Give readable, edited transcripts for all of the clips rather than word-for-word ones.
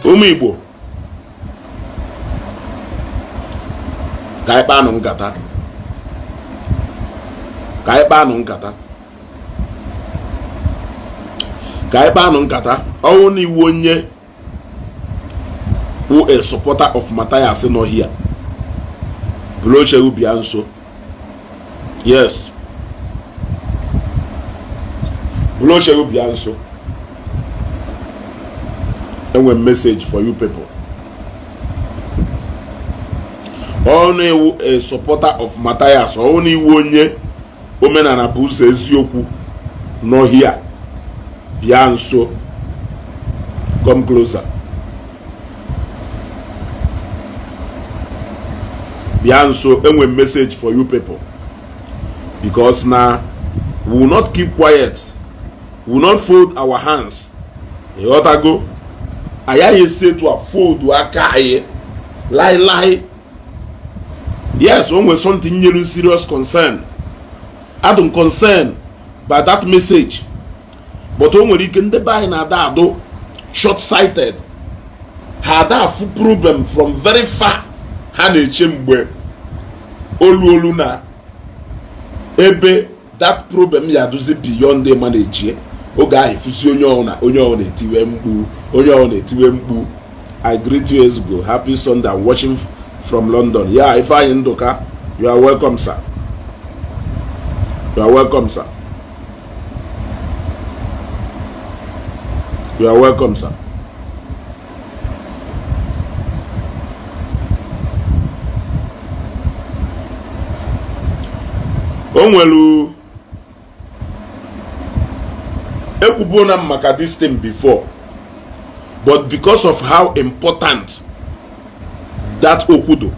ụmụ Igbo ka anyị kpaa nkata ka anyị kpaa nkata ọwụ na iwu onye who a supporter of Mathias nọ here bụrụ oche bịa nso. Yes, bụrụ oche bịa nso. Enwe message for you people. Only a supporter of Mathias, only onye Omenala Ezeaku no here. Bịa nso. Come closer. Bịa nso. Enwe message for you people. Because now we will not keep quiet. We will not fold our hands. You ought to go. I say to a fold to a guy. Lie. Yes, when we're something really serious concern. I don't concern by that message. But when we can buy na do short-sighted. Had a full problem from very far. Hane chemwe. Olu na. Ebe that problem ya does beyond the manage. Oga ifusi onye ona etiwe mkpu. I greet you as go. Happy Sunday. I'm watching from London. Yeah, if I Ndoka, you are welcome, sir. You are welcome, sir. You are welcome, sir. Onwelu ekwubona maka this thing before, but because of how important that okudo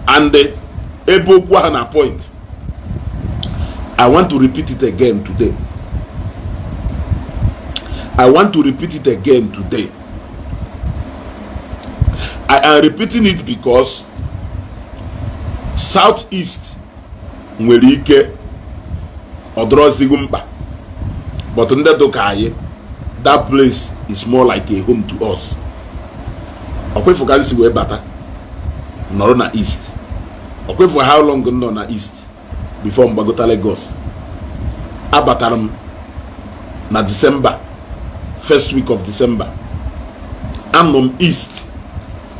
and the ebokwa an point, I want to repeat it again today. I want to repeat it again today. I am repeating it because southeast nwere ike odrozighu mkpa, but ndị doka anyị, that place is more like a home to us. Okwefu ka nsi wee bata nọrọ na east. Okwefu how long nọ na east before mgbagota Lagos. Abatara m na December, first week of December. Anọ m east,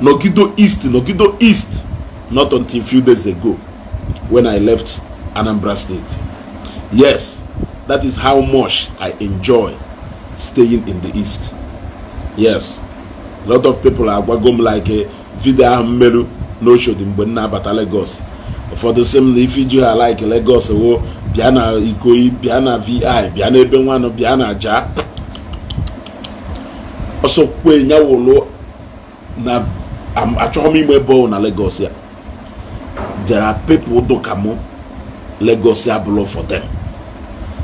nogido east, not until a few days ago when I left Anambra State. Yes, that is how much I enjoy staying in the east. Yes, a lot of people are going like a video meru no show them when na Lagos. For the same, if you are like Lagos, oh, Biana Ikoi, Biana VI, Biana Benwano, Biana Ja. Also, when you will na I'm actually born in Lagos here. There are people who don't Lagos here below for them.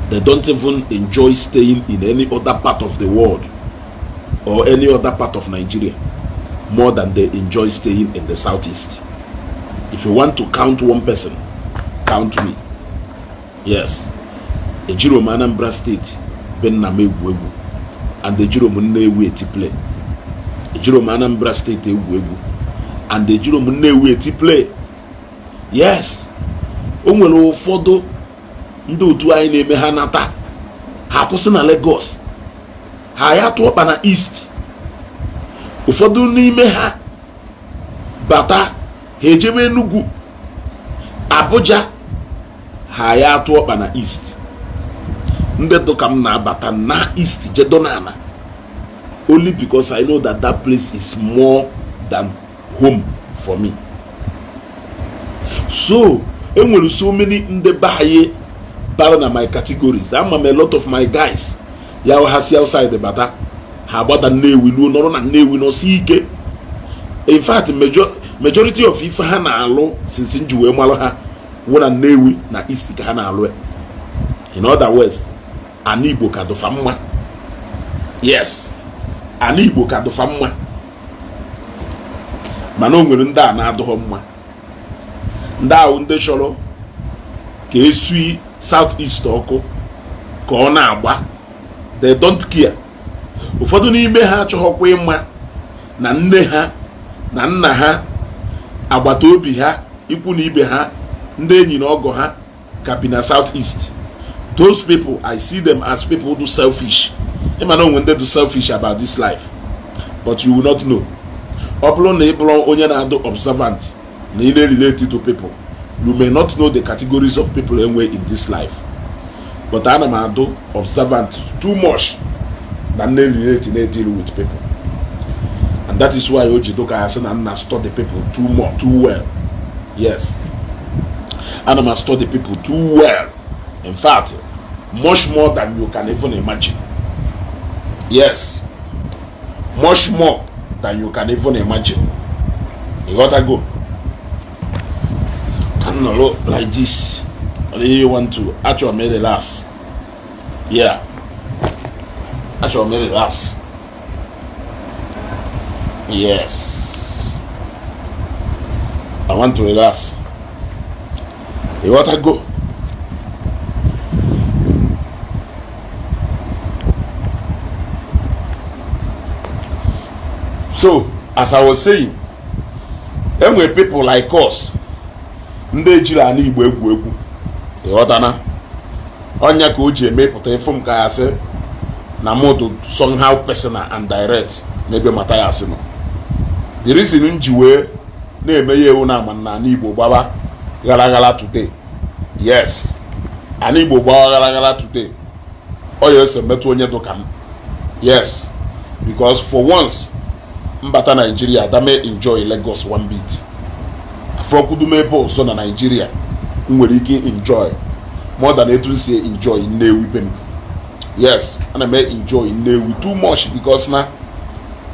They don't even enjoy staying in any other part of the world or any other part of Nigeria more than they enjoy staying in the southeast. If you want to count one person, count me. Yes. Ejiro Anambra State, Ben Namegwu, and the Ejiro Munnewu play. Ejiro Anambra State Egwu, and the Ejiro Munnewu play. Yes. Onwere ụfọdụ ndị otu anyị na-eme ha nata ha kwụsị na Lagos, ha ya tụọ ọkpa na east. Ụfọdụ n'ime ha bata ha ejebe Enugu, Abuja, ha ya tụọ ọkpa na east. Ndị dọka m na-abata na east jedonana only because I know that that place is more than home for me. So enwere so many ndị bahaye bara na my categories. I'm a lot of my guys ya ha si outside the bata ha gbada Nnewi luo nọrọ na Nnewi no si ike. In fact, majority of ife ha na-alụ since nji wee malụ ha wụ na Nnewi na east ka ha na-alụ. In other words, Ani Igbo ka dụfa mma. Yes, Ani Igbo ka dụfa mma, mana o nwere ndị a na-adụghọ mma. Ndị ahụ ndị chọrọ ka esui southeast ọkụ ka ọ na-agba, they don't care. Ụfọdụ n'ime ha achọghọkwa ịma na nne ha na nna ha agbata obi ha ikwu na ibe ha ndị enyi na ọgọ ha ka bi na southeast. Those people, I see them as people who do selfish. You might know when they do selfish about this life, but you will not know. Observant, related to people. You may not know the categories of people anyway in this life. But I am observant too much than related deal with people. And that is why Ojidoka has said study people too well. Yes. And I must study people too well. In fact, much more than you can even imagine. Yes. Much more than you can even imagine. You gotta go. Cannot look like this. You want to actually make it last. Yeah. Actually make it last. Yes. I want to relax. You gotta go. So, as I was saying, when we people like us, Ndi Igbo egwu ịghọtana onya ka o ji emepụta ifum ka ya sị na modo somehow personal and direct n'ebe Mathias no. The reason nji wee na-eme ya ewu na Ọmenala Igbo gbaba gara today. Yes, ani Igbo gbaba gara today. Oyo ese metu onye dokam. Yes, because for once mbata Nigeria that may enjoy Lagos one bit. Afrokudu mebo so na Nigeria nwere ike enjoy more than etu si enjoy Nnewi bem. Yes, and I may enjoy Nnewi too much because na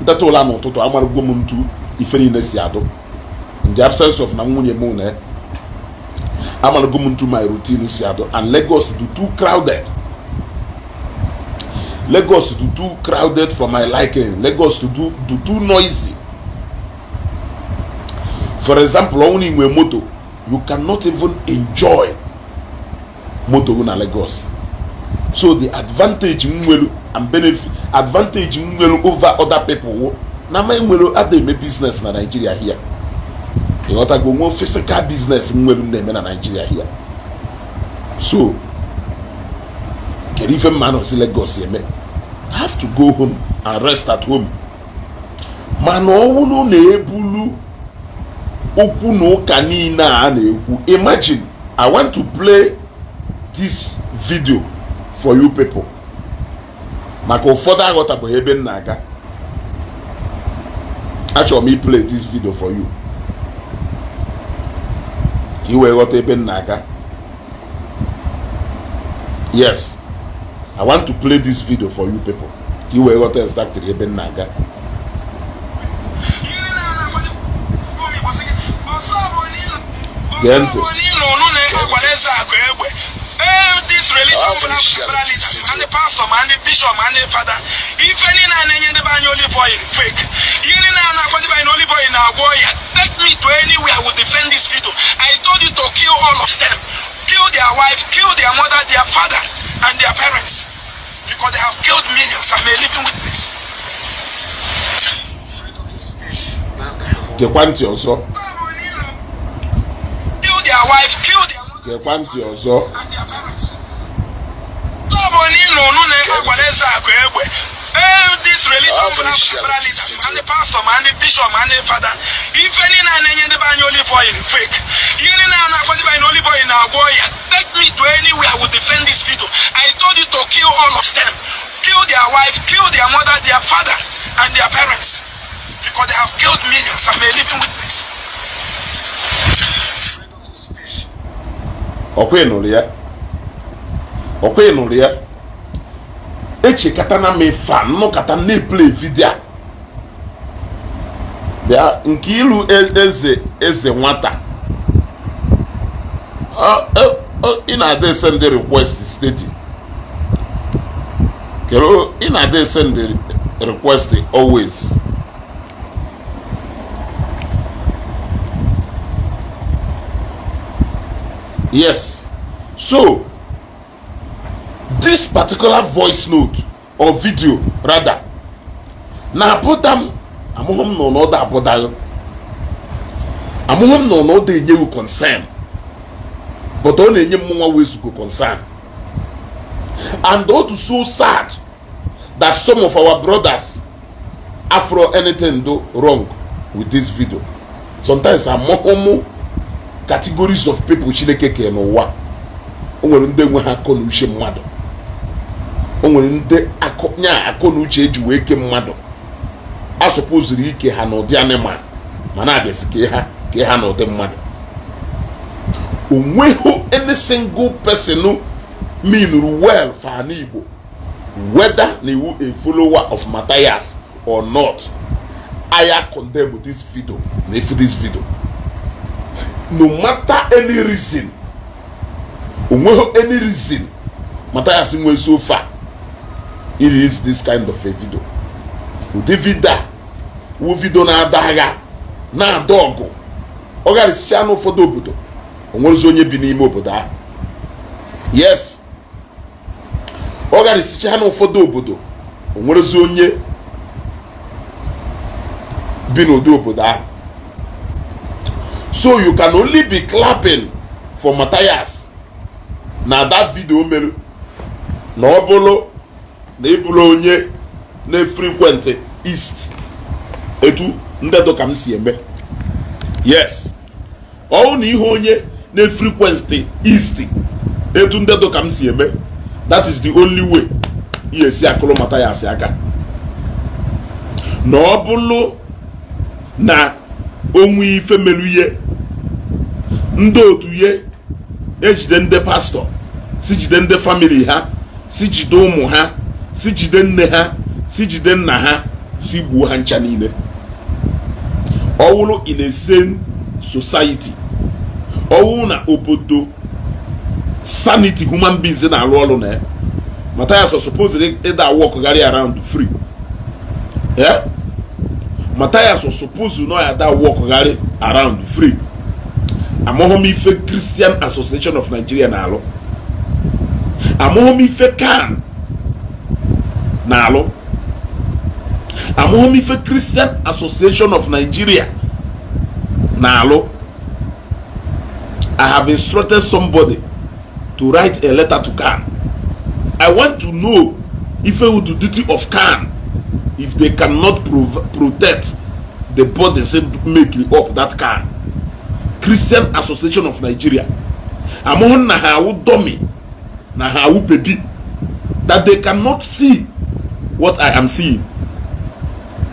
ntatola no toto amarugo m ntu ife ni na si ado. In the absence of na nwunye mu na amarugo m ntu my routine si ado, and Lagos do too crowded. Lagos do too crowded for my liking. Lagos do too noisy. For example, only with moto, you cannot even enjoy moto in Lagos. So the advantage and benefit advantage over other people. Now my other business in Nigeria here. You got to go more physical business in Nigeria here. So even man of Lagos have to go home and rest at home. Man, imagine, I want to play this video for you people. Actually, me play this video for you. Yes, I want to play this video for you people. You were what exactly Eben Naga. This religion and the pastor and the bishop and the father. If any olive oil fake, olive oil take me to anywhere I will defend this video. I told you to kill all of them. Kill their wife, kill their mother, their father, and their parents, because they have killed millions. I'm a living witness. Kill their wife, kill their mother, and their parents. This religion and the pastor and the bishop and the father. If any olive oil fake, olive oil take me to anywhere I will defend this video. I told you to kill all of them. Kill their wife, kill their mother, their father, and their parents, because they have killed millions. I'm a living witness. Eche katana me fan no katana play video. Bia nkilu eze nwata. Ina dey send the request steady. Kero ina dey send the request always. Yes. So this particular voice note or video rather, now put them amuhum no da bodayo amuhum no da enye concern but on enye mwa wezugo concern. And it is so sad that some of our brothers afro anything do wrong with this video. Sometimes amuhum categories of people chineke ke no wa onwere nde nwe ha akọ na uche mmadụ onwere nde akọ na uche eji wee ke mmadụ a suppose ike ha na ụdị animal mana abịasị ke ha na ụdị mmadụ. Onweghị any single person mean well for an Igbo, whether they were a follower of Mathias or not. I condemn this video. No matter any reason, Mathias went so far. It is this kind of a video. Video na daga na dogo. Ogaris channel for dobudo. Onwozonye bi n'ime obodo. Yes. Ogaris channel for dobudo. Onwozonye bi n'obodo. So you can only be clapping for Mathias. Na that video mere na obolo na ebulo onye na frequent east etu ndedo kam si eme. Yes. All na ihe onye na frequent east etu ndedo kam si eme. That is the only way esi akolo Mathias aka. Na obolo na onwe ife meluye ndo otuye ejide nde pastor si jide nde family ha si jide ụmụ ha si jide nne ha si jide nna ha si gbuo ha ncha niile. Ọwụrụ in a sane society, ọwụrụ na obodo sanity human beings na arụ ọrụ na Mathias was supposed to walk around free. Yeah? Mathias was supposed to know that walk around free. Amohomife Christian Association of Nigeria nalo. Amohomife can nalo. Amohomife Christian Association of Nigeria nalo. I have instructed somebody to write a letter to Khan. I want to know if I would do duty of Khan if they cannot protect the body said making up that Khan. Christian Association of Nigeria. Amohon na hawu dummy na hawu baby that they cannot see what I am seeing.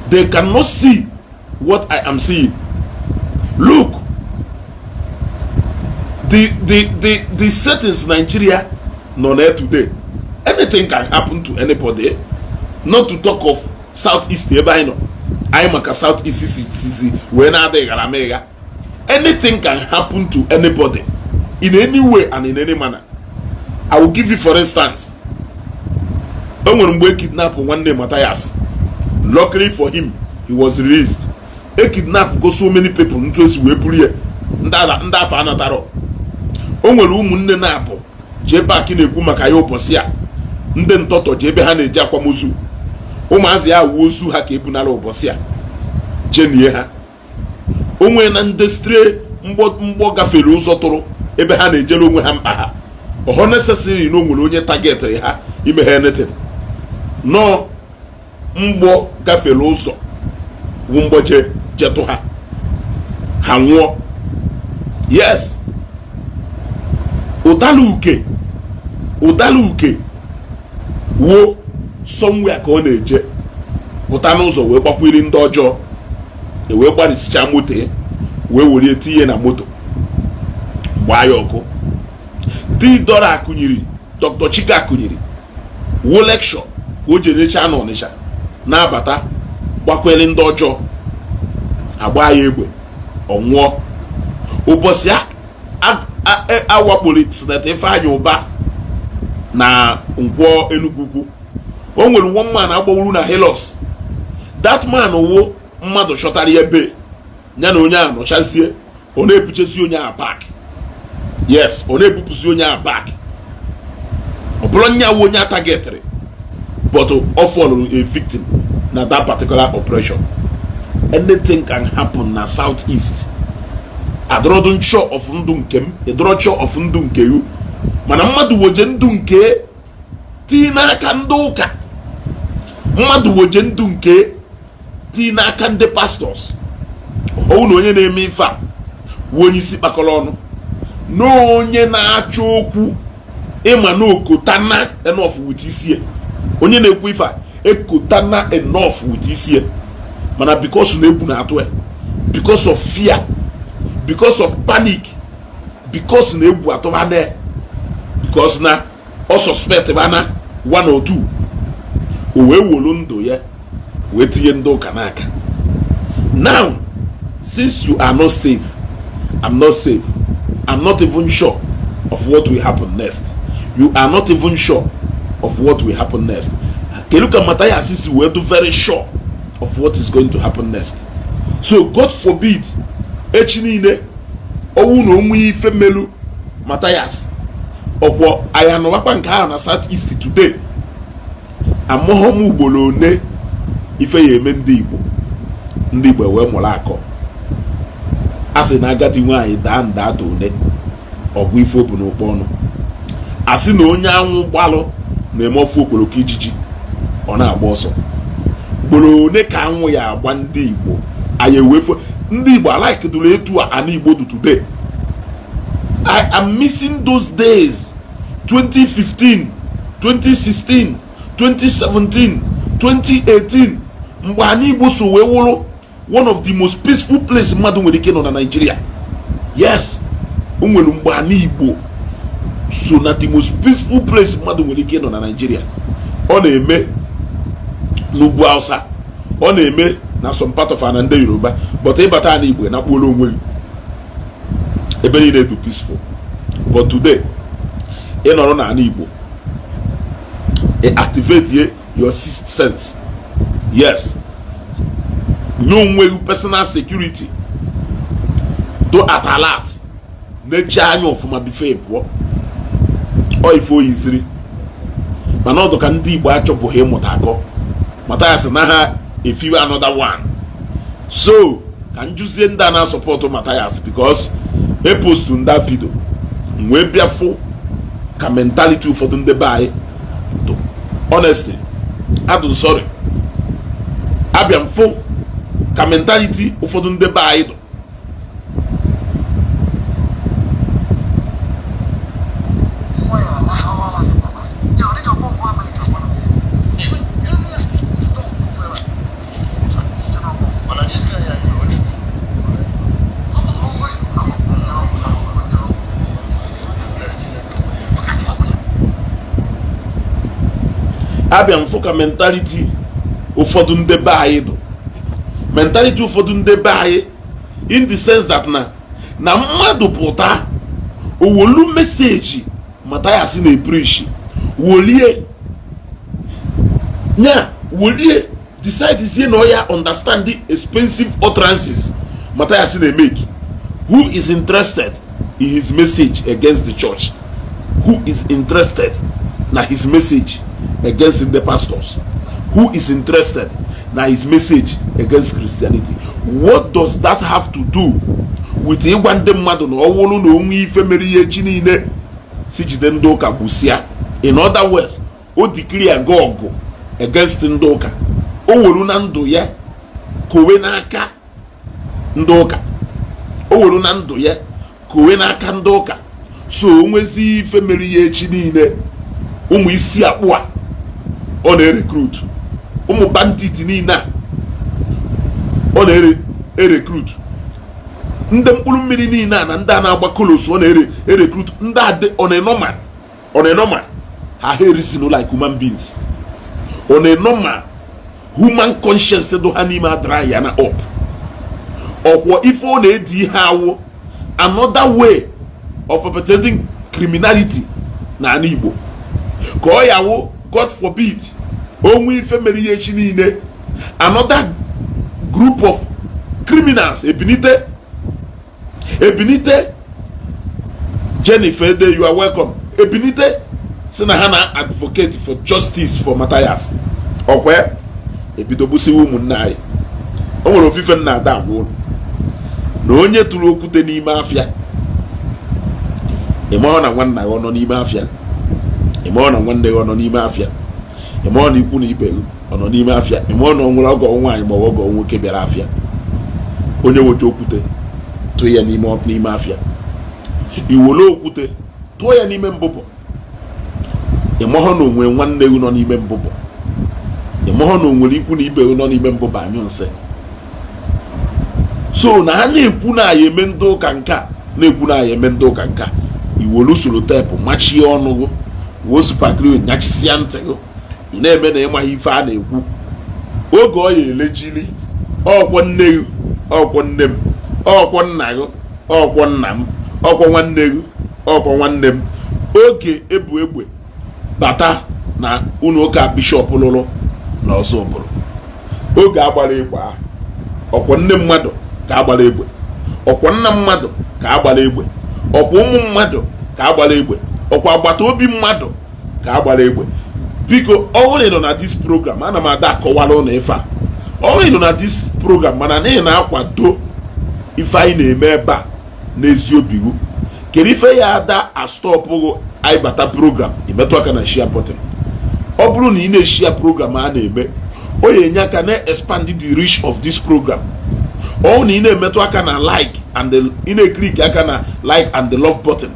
They cannot see what I am seeing. Look, the settings in Nigeria no there today. Anything can happen to anybody. Not to talk of southeast I'm a southeast when are they Galamega. Anything can happen to anybody in any way and in any manner. I will give you for instance. When we kidnapped one day Mathias, luckily for him, he was released. A kidnap go so many people into his way. Nda fa anataro. Onwere umunne na apo. Je back in egwu maka ya obosia. Ndị ntoto je ebe ha na-eji akwamozu. Ụmụazị ya wozu ha ka ebunala obosia. Je nie ha. Onwe na ndestre mgbo gafere ụzọ tụrụ ebe ha na-ejere onwe ha mkpa ha. Oho necessary no nwere onye target ha ime ha anything. No mgbo gafere ụzọ wu mgbo jetu ha. Ha nwụọ. Yes. Udaluke wo somewhere ka ọ na-eje pụta n'ụzọ wee gbakwiri ndị ọjọọ wee gbarisicha moto wee were etinye na moto gbaa ya ọkụ. Di dọrọ akụnyiri Dr. Chika akụnyiri wo lecture ka o jenecha n'Ọnịcha na-abata gbakwere ndị ọjọọ agba ya egbe ọnwụọ. Ụbọchị awakpori Senator Ifeanyi Ụba na Nkwọ Enugwu. O nwere one man agbawuru na Hilos. That man wo mmadụ chọtara ya ebe ya na onye a nọchazie ọ na-ebuchesi onye a back. Yes, ọ na-ebupụsi onye a back. Ọ bụrụ nya wo onye targetịrị but ọ fọlụrụ a victim na that particular operation. anything can happen na southeast. Adrodun sure of ndu nkem, edro sure of ndu nke you. Mana mmadu woje ndu nke tina aka ndị ụka. Mmadu woje ndu nke tina aka ndị pastors. Onu onye na-eme ife a wonye isi kpakọrọ ọnụ. No onye na-achọ okwu ịma na okotana enough with isie. Onye na-ekwu ife a ekotana enough with isie. Mana because na-ebu na atụ because of fear, because of panic, because na-ebu atụ ha na because na o suspect bana one or two o wee wolu ndụ ya wee tinye ndị ụka n'aka. Now since you are not safe, I'm not safe, I'm not even sure of what will happen next. You are not even sure of what will happen next. Keluka Mathias is very sure of what is going to happen next. So God forbid echinine owu no nwe ife melu Mathias okwo aya no wakwa nke na southeast today. Amohom ugbolo ne ife ye eme ndị Igbo wee mụrụ akọ. Asị na agadi nwaanyị daa nda one ọgwụ ife obu n'okpo ọnụ. Asị na onye anwụ gbalụ na-eme ofu okpoloko ijiji ọ na-agba ọsọ. Gboro one ka anwụ ya agba ndị Igbo aye wefo ndị Igbo alike dụrụ etu a ana Igbo do today. I am missing those days. 2015, 2016, 2017, 2018 mgbe ana Igbo so wee wụrụ one of the most peaceful place mmadụ nwere ike nọ na Nigeria. Yes, o nwere mgbe ana Igbo so na the most peaceful place mmadụ nwere ike nọ na Nigeria. Ọ na-eme n'ugwu Hausa, ọ na-eme na some part of ana ndị Yoruba, but ịbata ana Igbo na kpụrụ onwe ebe niile dị peaceful. But today ị nọrọ na ana Igbo activate your sixth sense. Yes, no way personal security do at alert na-eche anya ọfụma before pụọ ọ ife oyiziri mana ọdụ ka ndị Igbo achọpụghị ịmụta akọ. Mathias na ha efiwe another one. So ka njuzie ndị a na-asọpọtụ Mathias because e postu nda video wee bịa fụ ka mentality ụfọdụ ndị be anyị do. Honestly, adụ sorry, abịa mfụ ka mentality ụfọdụ ndị be anyị do. Abịa mfụ ka mentality ụfọdụ ndị be anyị do. Mentality ụfọdụ ndị be anyị in the sense that na mmadụ pụta owolu meseji Mathias na-epreach wolie nya wolie decide is na ya understand the expensive utterances Mathias na-make. Who is interested in his message against the church? Who is interested na his message against the pastors? Who is interested na his message against Christianity? What does that have to do with ịgwa ndị mmadụ na ọwụrụ na onwe ife mere ihe chi niile si jide ndị ụka gwụsịa? In other words, o declare ọgụ against ndị ụka. O were na ndụ ya kowe n'aka ndị ụka. O were na ndụ ya kowe n'aka ndị ụka. So onwezi ife mere ihe chi niile ụmụ isi akpụ a ọ na-recruit, ụmụ bandit niile a ọ na-recruit, ndị mkpụrụ mmiri niile a na ndị a na-agba kolos ọ na-recruit, ndị a dị on a normal ha reason like human beings. On a normal human conscience do ha n'ime adra ya na up ọkwọ ife ọ na-edi ihe awụ another way of perpetrating criminality na ana Igbo ka ọ yawo God forbid onwe ife mere ihe chi niile another group of criminals ebinite Jennifer, you are welcome. Ebinite si na ha na advocate for justice for Mathias okwe ebidobusi ụmụnne anyị o nwere ofufe nna ada agwụ na onye tụrụ okwute n'ime afịa ịmahụ na nwanna ya ọ nọ n'ime afịa, ịmahụ na nwanne ya ọ nọ n'ime afịa, ịmahụ na ikwu na ibe ọ nọ n'ime afịa, ịmahụ na ọ nwere ọgọ nwaanyị ma ọgọ nwoke bịara afịa, onye woche okwute tụọ ya n'ime afịa, iwole okwute tụọ ya n'ime mbụbọ, ịmahụ na onwere nwanne ya nọ n'ime mbụbọ, ịmahụ na onwere ikwu na ibe ya nọ n'ime mbụbọ anyụ nsị. So na ha na-ekwu na ya eme ndị ụka nka, na-ekwu na ya eme ndị ụka nka, iwolu soro teepu machie ọnụ gị, wo supaglu nyachisịa ntị gị, ị na-eme na ịmaghị ife a na-ekwu. Oge ọ ya elejili ọkwọ nne gị, ọkwọ nne m, ọkwọ nna gị, ọkwọ nna m, ọkwọ nwanne gị, ọkwọ nwanne m, oge ebu egbe bata na ụlọ ụka bishọp lụrụ na ọzọ bụrụ oge agbara egbe ahụ, ọkwọ nne mmadụ ka agbara egbe, ọkwọ nna mmadụ ka agbara egbe, ọkwọ ụmụ mmadụ ka agbara egbe, ọkwọ agbata obi mmadụ ka agbara egbe. Biko ọ bụrụ nọ na dis program, ana m ada akọwara ụlọ ife a, ọ bụrụ nọ na dis program mana n'ihi na-akwado ife anyị na-eme ebe a n'ezi obiwu, kedu ife ya ada astọpụghị anyị bata program imetụ aka na share button. Ọ bụrụ na ị na-eshia program a na-eme, o ya enye aka na-expand the reach of this program. Ọ na ị na-emetụ aka na like and ị na-eklik aka na like and the love button,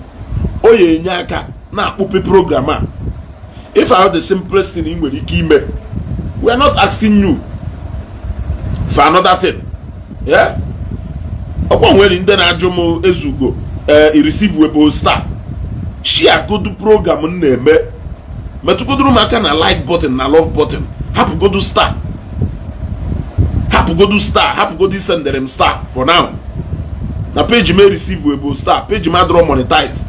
o ya enye aka na-akpụpe program a. If I have the simplest thing ị nwere ike ime, we are not asking you for another thing. Yeah? Ọkwa nwere ndị na-ajụ m ezugo irreceive star, share godu program m na-eme, metụgoduru m aka na like button na love button, hapụgodu star, hapụgodu star, hapụgodu sendere m star for now. Na page me receive star, page me adọrọ monetized.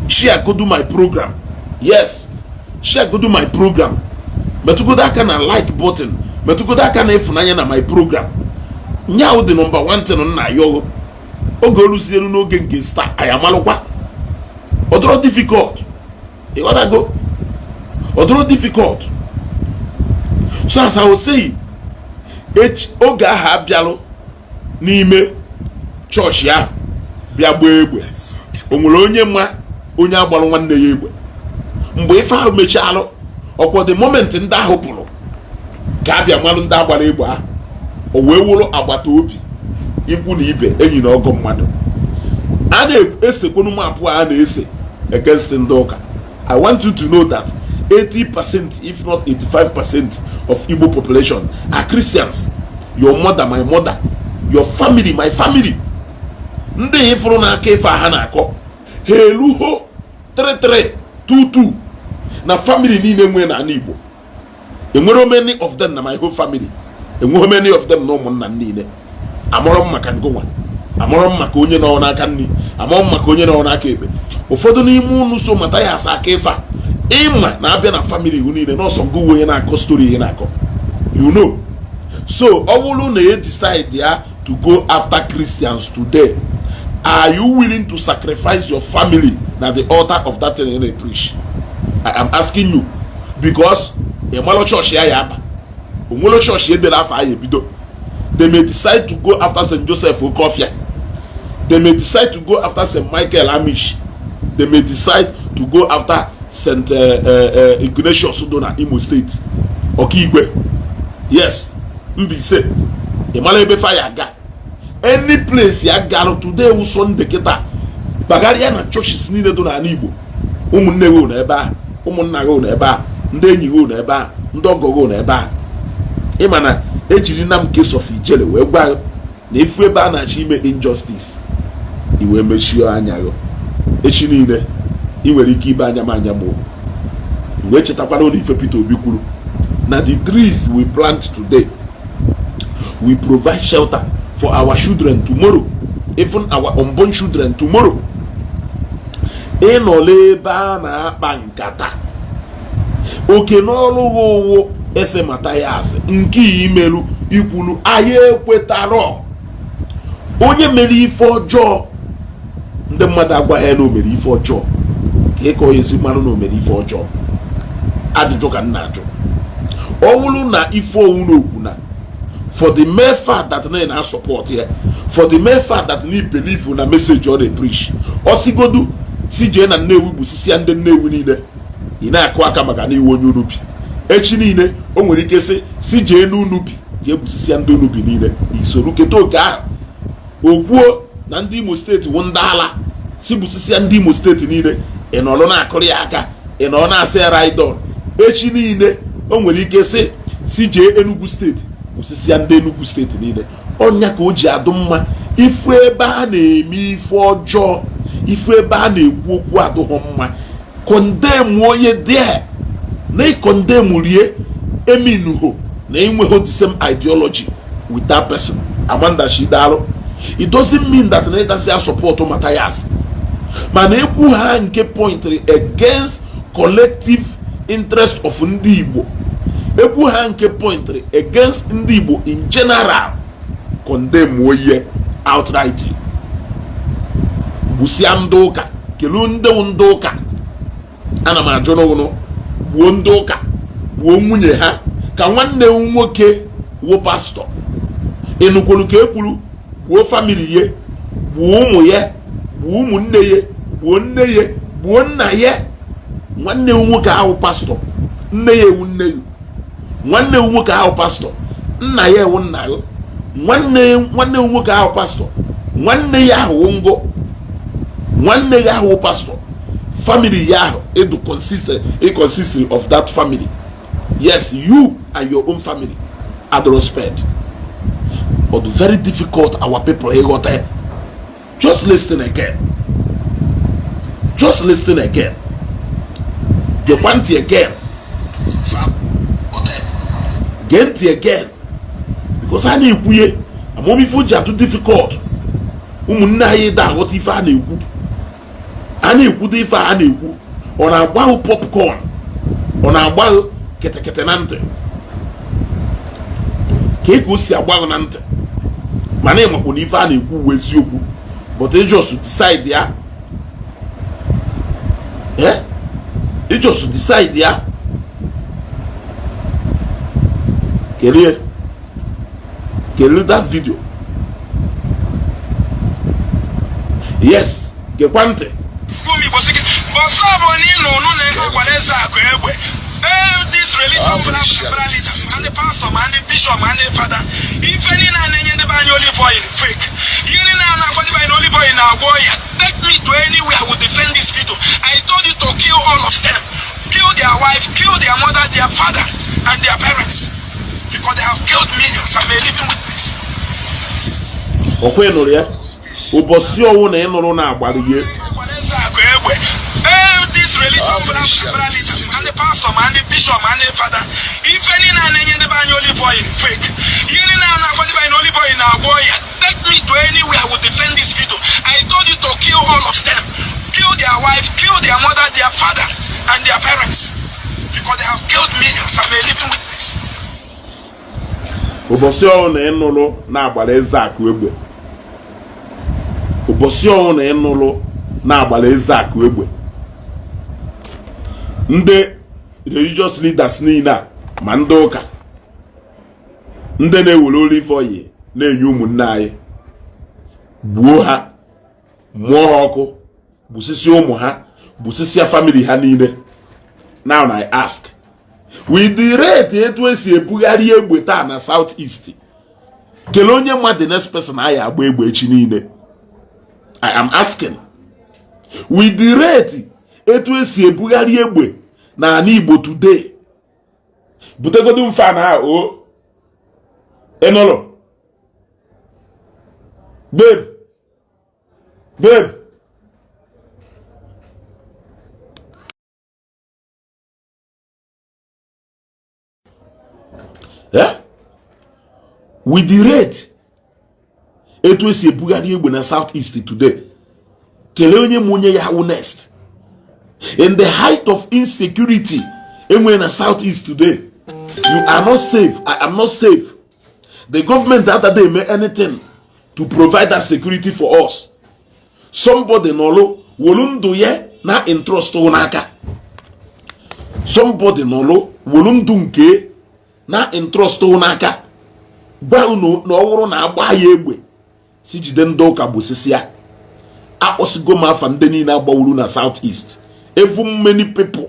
Share godu my program. Yes, share godu my program. Metụgodu aka na like button, metụgodu aka na ịfụnanya na my program. Nyawo the number one thing na yo. Oge olusielu n'oge nke star ayamalụkwa. Odoro difficult. You wanna go? Odoro difficult. So as I was saying, oge aha abịalụ n'ime chọọchị ya bịa gbaa egbe, o nwere onye nwa onye agbalụ nwanne ya egbe. Mgbe ife ahụ mechalụ, ọkwa the moment ndị ahụ pụrụ ka abịa malụ ndị agbara egbe ahụ, o wee wụrụ agbata obi, ikwu na ibe, enyi na ọgọ mmadụ. A na-esekwenu mapụ a na-ese against ndị ụka. I want you to know that 80%, if not 85% of Igbo population are Christians. Your mother, my mother, your family, my family. Ndị ifuru na aka ife ha na-akọ, ha eluho 3322 na family niile nwe na Igbo. Enwere many of them na my whole family. Enwere many of them na ụmụnna niile. Amụrụ m maka ngụnwa, amụrụ m maka onye nọ n'aka nri, amụrụ m maka onye nọ n'aka ekpe. Ụfọdụ n'ime unu so Mathias aka ife a, ịma na-abịa na family unu niile n'ọsọ ngụ onye na-akọ story ihe na-akọ. You know. So ọ bụrụ na you decide ya to go after Christians today, are you willing to sacrifice your family na the altar of that thing they preach? I am asking you, because emalo church ya aba, onwelo church ye de la fa ye bido. They may decide to go after St. Joseph Okofia. They may decide to go after St. Michael Amish. They may decide to go after St. Ignatius Udona, Imo State. Okigwe. Yes. Mbise. Emala ebe fire ga. Any place ya garo today wu Sunday kita. Bagaria na churches niile do na Igbo. Ụmụnne go na ebe a, ụmụnna go na ebe a, ndị enyi go na ebe a, ndị ọgọ go na ebe a. Ịmana ejiri na m case of ijele wee gwa na ifu ebe a na-achị ime injustice, iwe mechie anya go. Echi niile i nwere ike ibe anya m anya m. Wee chetakwara na ife Peter Obi kwuru na the trees we plant today we provide shelter for our children tomorrow, even our unborn children tomorrow. Ịnọla ebe a na-akpa nkata oke n'ọrụ owo ese Mathias nke imeru ikwulu anyị ekwetara onye mere ife ọjọọ, ndị mmadụ agwaghị na o mere ife ọjọọ, ka ịkọ ezi mmanụ na o mere ife ọjọọ. Ajụjụ ka nna ajụ, ọ bụrụ na ife owu n'okwu na for the mere fact that na support here, for the mere fact that ni believe in a message or they preach. Osigodu CJ na Nnewi bu sisi ande Nnewi niile. Ina akwa aka maka na iwo nyunubi. Echi niile o nwere ike sị CJ n'unubi ye bu sisi ande unubi niile. Isoro keto ka okwuo na ndị Imo steeti wụ ndala si bu sisi ande Imo steeti niile. Ịnọlụ na akụrụ ya aka, ịnọ na asị raidon. Echi niile o nwere ike sị CJ Enugu steeti osisi ndị Enugu steeti niile. Onya ka o ji adụ mma ifu ebe a na-eme ife ọjọọ, ifu ebe a na-ekwu okwu adụghọ mma, condemn onye there na condemn rie eminuho na enweghị the same ideology with that person. Amanda Shidalo, it doesn't mean that na ịtasị support Mathias, mana ekwu ha nke pointry against collective interest of Ndi Igbo, ekwu ha nke pointry against Ndi Igbo in general, condemn oye outrightly. Busia ndị ụka kelu ndị ụka ana m ajụ n'ụlọ gbuo ndị ụka gbuo nwunye ha ka nwanne nwoke wo pastọ enukwuru ka ekwuru gbuo family ye gbuo ụmụ ya gbuo ụmụnne ya gbuo nne ya gbuo nna ya. Nwanne nwoke ahụ pastọ, nne ya ewu nne ya. Nwanne nwoke ahụ pastọ, nna ya ewu nna ya. Nwanne nwoke ahụ pastọ, nwanne ya ahụ ngo, nwanne ya ahụ pastọ. Family ya ahụ edu consistency of that family. Yes, you and your own family are the respect. But very difficult our people got there. Just listen again. Just listen again. You want it again. Get it again. Because I need we. I'm only for too difficult. Umunna da what if I need you. I need you if I need you. On a bowl popcorn. On a bowl keteketenante. Cake was a bowl nante. My name of Unifa need you with you. But they just decide there. Yeah? They just decide there. Can you that video? Yes. Get one thing. This religion and the pastor and the bishop and the father. If any olive oil fake, olive oil in our boy, take me to anywhere I will defend these people. I told you to kill all of them. Kill their wife, kill their mother, their father, and their parents. Because they have killed millions. I'm a living witness. Okay, Noria. Ubosio na enoro na agbaliye. This religion and the pastor and the bishop and the father. If any olive oil fake, olive oil in our boy, take me to anywhere I will defend these people. I told you to kill all of them. Kill their wife, kill their mother, their father, and their parents. Because they have killed millions. I'm a living witness. Ubosio na enoro na agbala Ezeaku Egbe. Ubosio na enoro na agbala Ezeaku Egbe. Ndị religious leaders niile ma ndị ụka ndị na-ewere olive oil na-enye ụmụnne anyị gbuo ha, mụọ ha ọkụ, gbusisi ụmụ ha, gbusisia family ha niile. Now I ask, with the rate etu esi ebugharị egbe taa na southeast, kele onye ma the next person anyị agba egbe echi niile? I am asking, with the rate etu esi ebugharị egbe na Ndi Igbo today, butegodu mfa na o enolo babe yeah, with the rate etu esi ebugharị egbe na southeast today, kele onye munye ya wu next. In the height of insecurity in the southeast today, you are not safe. I am not safe. The government that day made anything to provide that security for us. Somebody nolo wolundu ye na entrust onaka. Somebody nolo wolundu nke na entrust onaka. gwa unu na ọwụrụ na agba ya egbe si jide ndị ụka gbosisia akpọsigo m afa ndị niile agbawuru na southeast evu many people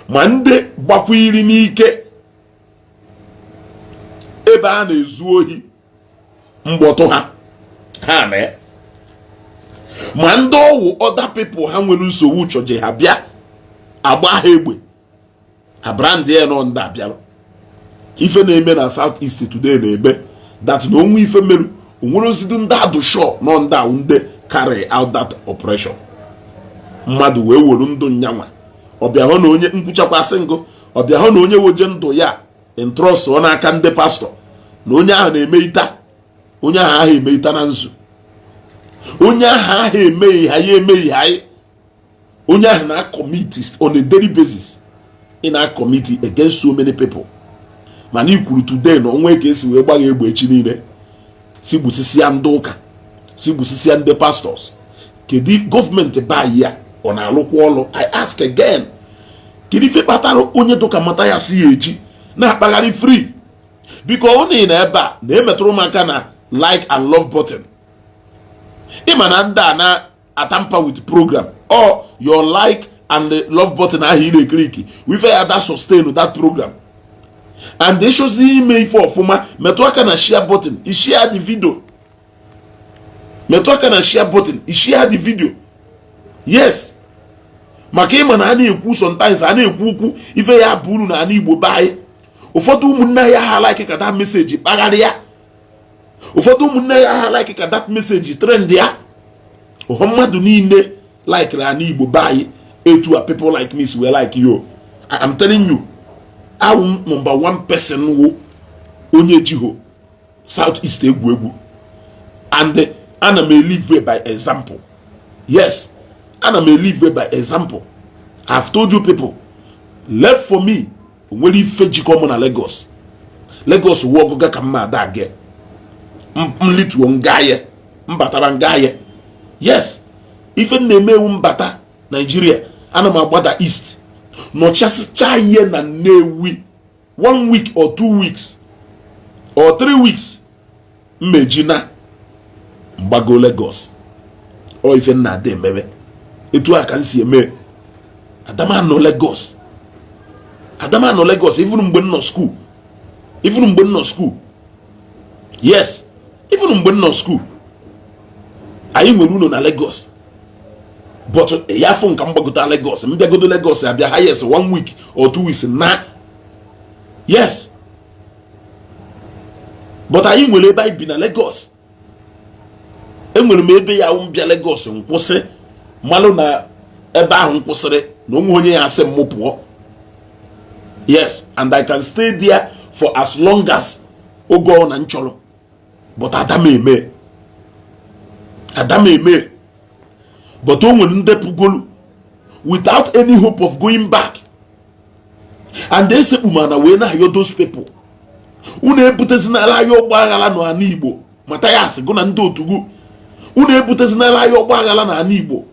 ma ndị gbakwa iri n'ike ebe a na-ezu ohi mgbọtụ ha mee ma ndị ọwụ other people ha nwere nsogbu chọje ha bịa agba ha egbe abrandị ya nọ ndị abịara ife na-eme na southeast today na-ebe that na onwe ife merụ onwere ozidu ndị adụ sure nọ ndị ahụ ndị carry out that operation mmadụ wee were ndụ nyanwa ọbịa hụ na onye nkwuchakwasị ngụ ọbịa hụ na onye woje ndụ ya entrust ọ n'aka ndị pastọ na onye ahụ na-eme ita onye ahụ eme ita na nzu onye ahụ emeghị ha ya emeghị ha onye ahụ na-commit on a daily basis in a committee against so many people mana ikwuru today na onwe ka esi wee gbagha egbe echi niile si gbusisia ndị ụka si gbusisia ndị pastors kedu gọọmenti bayi ya ọ na-alụkwa ọlụ I ask again kedu ife kpatara onye dụka Mathias ya eji na-akpagharị free biko ọ na ebe a na-emetụrụ m aka na like and love button ịma na ndị a na-atampa with program or your like and the love button ahụ ị na-ekiriki wife ya da sustain that program and they shows ime ife ọfụma metụ aka na share button i share the video metụ aka na share button i share the video yes maka ịma na a na-ekwu sometimes a na-ekwu ukwu ife ya bụ uru na ana Igbo baị ụfọdụ ụmụnne ya ha like ka that message kpagharịa ụfọdụ ụmụnne ya ha like ka that message trend ya ụhọ mmadụ niile like na ana Igbo baị etu a people like me were like you I'm telling you I'm number one person who onye jiho southeast egwu and ana m live by example. Yes, ana m live by example. I've told you people, left for me when you fetch come na Lagos walk ga kama da ge mlitu ngaye mbatara ngaye. Yes, if na-eme mbata Nigeria ana m agbada east no chasicha ye na Nnewi 1 week or 2 weeks or 3 weeks mmejina mgbago Lagos o ife na de mebe etu aka nsi eme Adama no Lagos even mgbe no school yes even mgbe no school anyị nwere uno na Lagos but ya fun ka mgbagota Lagos mbiagodo Lagos abia highest 1 week or 2 weeks na yes but anyị nwere ebe anyị bi na Lagos enwere m ebe ya mbia Lagos nkwụsị malụ na ebe ahụ nkwụsịrị na onwe onye ya asị m pụọ. Yes, and I can stay there for as long as ogo na nchọrọ but Adam eme but o nwere ndị pụgolu without any hope of going back and they say umana we na yo those people unu ebutezinala ayo ọgbaghara na ana Igbo Mathias go na ndị otugu unu ebutezinala ayo ọgbaghara na ana Igbo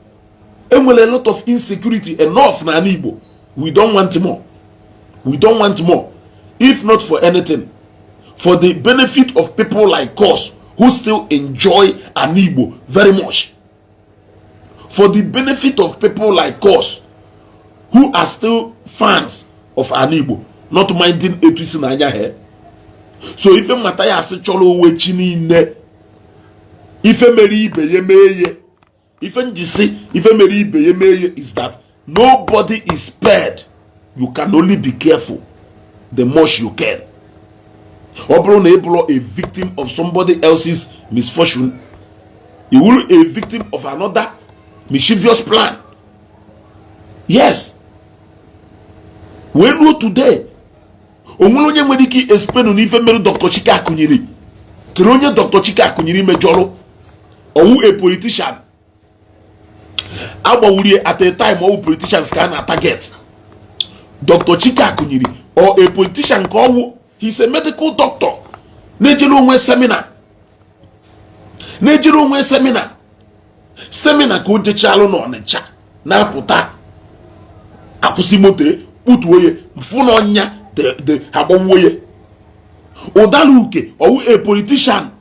enwere a lot of insecurity enough na ana Igbo. We don't want more if not for anything for the benefit of people like us who still enjoy an Igbo very much, for the benefit of people like us who are still fans of an Igbo, not minding etuisi na anya he. So if Mathias chọrọ owe chi niile ife mere ibe ye meye ife njisi ife mere ibe ye meye is that nobody is spared. You can only be careful the much you can. A victim of somebody else's misfortune, you will a victim of another mischievous plan. Yes. We know today. Onye nwere ike explain on ife mere Dr. Chike Akunyili. Kere onye Dr. Chike Akunyili mejọrọ owu a politician. Agbawuri at a time owu politicians can target. Dr. Chike Akunyili or a politician called he's a medical doctor. Nejelu onwe seminar ka oje chalo no Ọnịcha na apụta akwụsị moto utu oye mfu na ọnya de agbawo ye Odaluke or a politician.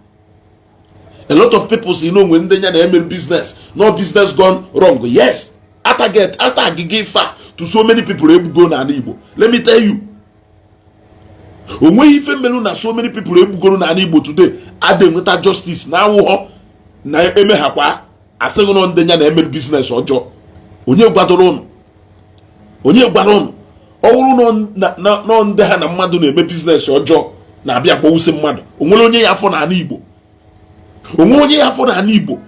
A lot of people say, when they have business, no business gone wrong. Yes, after give to so many people able go na Igbo. Let me tell you. When you feel na so many people able go na Igbo today, add them with justice. Now, na eme hakwa. I say no ndenya na eme business ojo. Onye gbadoron. Owuru no nde ha na mmadu na eme business ojo na abia gbawuse mmadu. Onwere onye ya afọ na Igbo. Onwere ya afọ na Igbo.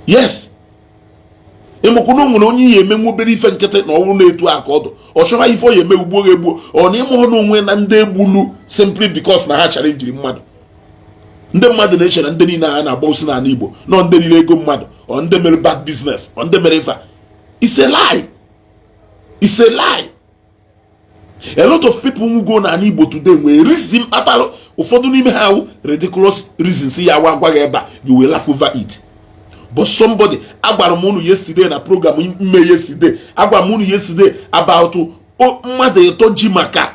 Yes. Emokono nwere onye ya emenwu obere ife nkete na ọwụrụ na-etu aka ọdụ. Ọ chọrọ ife ọ ya eme ugbo egbu. Ọ na ịmụ na onwe na ndị egbulu simply because na ha chara injiri mmadụ. Ndị mmadụ na-eche na ndị niile ha na-agba osi na Igbo. Nọ ndị niile ego mmadụ. Ọ ndị mere bad business. Ọ ndị mere ife. It's a lie. It's a lie. A lot of people who go na Igbo today will reason atalo ụfọdụ n'ime ha ridiculous reasons ya agwa eba. You will laugh over it. But somebody agwara m unu yesterday na program mme yesterday agwara m unu yesterday about mmadụ eto ji maka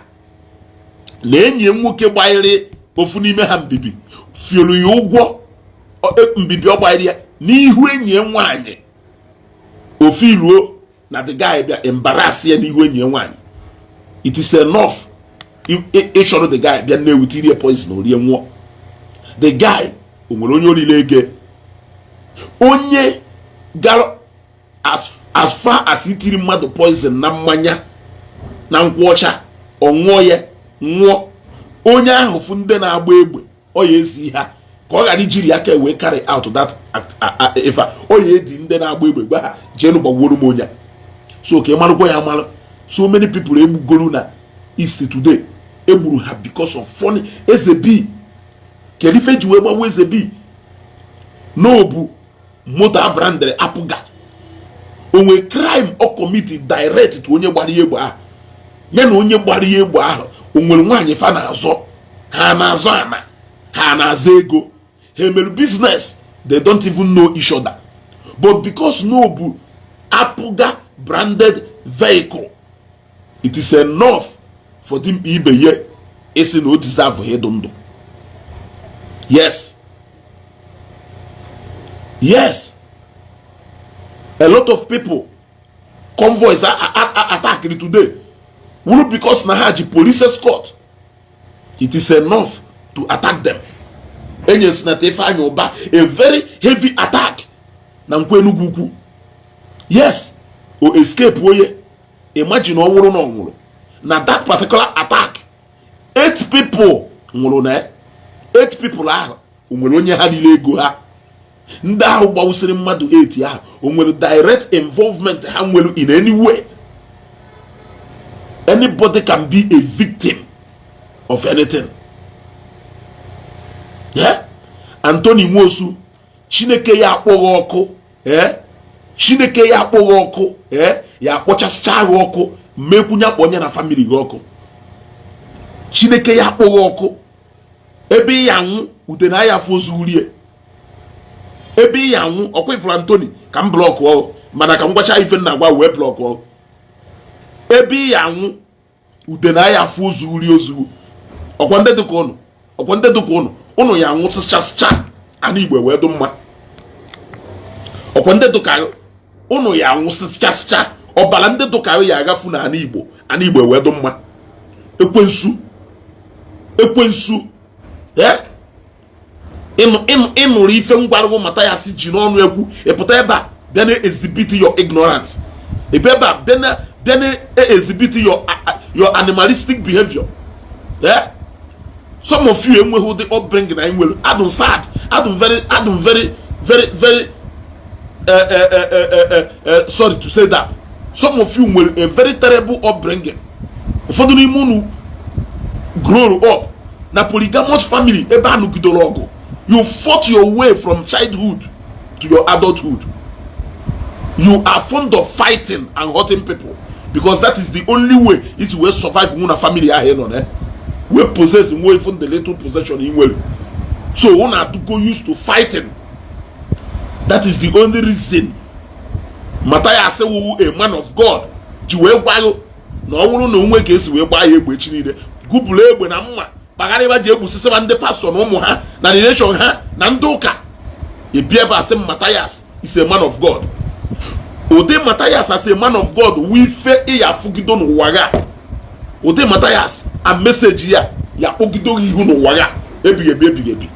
na enyi nwoke gbanyere ofu n'ime ha mbibi fiolu ya ụgwọ mbibi ọ gbanyere ya n'ihu enyi nwaanyị ofiluo na the guy bịa embarrass ya n'ihu enyi nwaanyị. It is enough if sure the guy bịa na-ewute iri poison orie nwụọ. The guy o nwere onye olile ege onye gara as far as itiri mmadụ poison na mmanya na nkwụ ọcha ọṅụọ ya nwụọ. Onye ahụ fụ ndị na-agba egbe ọ ya ezi ha ka ọ ghara ijiri aka wee carry out that ife ọ ya edi ndị na-agba egbe gba ha jenu gbagworo m onye. So ka ịmarụkwa ya amalụ. So many people egbugoro na East today egburu ha because of funny Ezebi kelife ji wee gbawa Ezebi n'obu moto branded apụga onwe crime or committee direct to onye gbara egbe ahụ ya na onye gbara egbe ahụ onwere nwaanyị fa na-azọ ha na-azọ ana ha na-azọ ego ha mere business they don't even know each other but because n'obu apụga branded vehicle it is enough for them ibe ye esi no deserve he dondo. Yes, a lot of people convoys are attacking today wulu because na haji police escort. It is enough to attack them. Enyes na tefa nyoba a very heavy attack na nkwenugwu ukwu. Yes, o escape oye. Imagine ọwụrụ na ọnwụrụ na that particular attack 8 people nwụrụ na 8 people ahụ onwere onye ha niile ego ha ndị ahụ gbawusiri mmadụ 8 ahụ onwere direct involvement ha nwere in any way. Anybody can be a victim of anything. Yeah, Anthony Nwosu Chineke ya akpọghị ọkụ Chineke ya akpọghị ọkụ ya akpọchasịcha ahụ ọkụ mmekwunye akpọnye na family gị ọkụ. Chineke ya akpọghị ọkụ ebe ya nwụ ude na ya fozu urie ebe ya nwụ ọkwa ifuru Anthony ka m blọkụ ọ mana ka m gwacha ife na agwa wee blọkụ ọ ebe ya nwụ ude na ya fozu urie ozugbo ọkwa ndị dịka ụnụ ya nwụ sịchasịcha ana Igbo wee dụ mma ọkwa ndị dịka ụnụ ya nwụsịchasịcha ọbara ndị dụka ya agafu na ana Igbo wee dụ mma. Ekwensu ịnụrụ ife ngwarụgwụ Mathias ji n'ọnụ ekwu ịpụta ebe a bịa na-exhibit your ignorance ebe a bịa na-exhibit your animalistic behavior. Some of you enweghị the upbringing na enwere. Adụ sad, adụ very sorry to say that. Some of you were a very terrible upbringing. Ụfọdụ n'ime unu grow up na polygamous family ebe a nụgidoro ọgụ. You fought your way from childhood to your adulthood. You are fond of fighting and hurting people because that is the only way it will survive in a family here on there. We possess more even the little possession in well. So one have to go used to fighting. That is the only reason. Mathias a man of God. Jiwe gbayo na ọwụrụ na onwe ga esi wee gbaa ya egbe chinide. Gubule egbe na mma bagariba je egbusi ma ndị pastor na ụmụ ha na nation ha na ndị ụka ebieba asị Mathias is a man of God. Ode Mathias as a man of God we fe ya fugido n'ụwa ga. Ode Mathias a message ya kpogido ihu n'ụwa ga ebi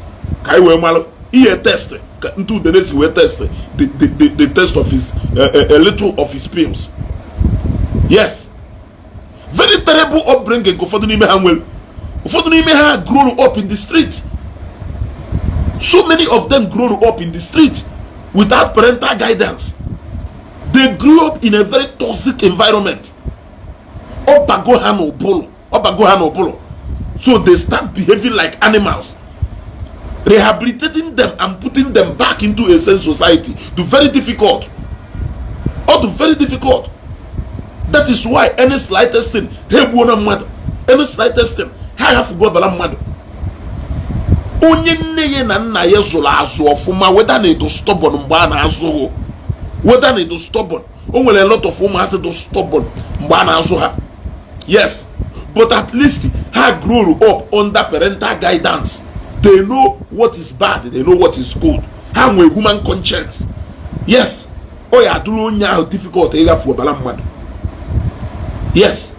ka anyị wee malụ ihe test into the next we test the test of his a little of his films. Yes, very terrible upbringing. Ụfọdụ n'ime ha nwere, ụfọdụ n'ime ha grow up in the street. So many of them grow up in the street without parental guidance. They grew up in a very toxic environment. Obago ha n'obolo. So they start behaving like animals. Rehabilitating them and putting them back into a sane society do very difficult. Very difficult. That is why any slightest thing, any slightest thing, I have to go back. Onye nne na nna ya zụrụ azụ ọfụma, whether na edo stubborn mgbe a na-azụ, whether na edo stubborn, o nwere a lot of ụmụazị do stubborn mgbe a na-azụ ha. Yes, but at least ha grow up under parental guidance. They know what is bad, they know what is good. Ha nwere human conscience. Yes, o ya adụrụ onye ahụ difficult ịgafu ọbara mmadụ. Yes,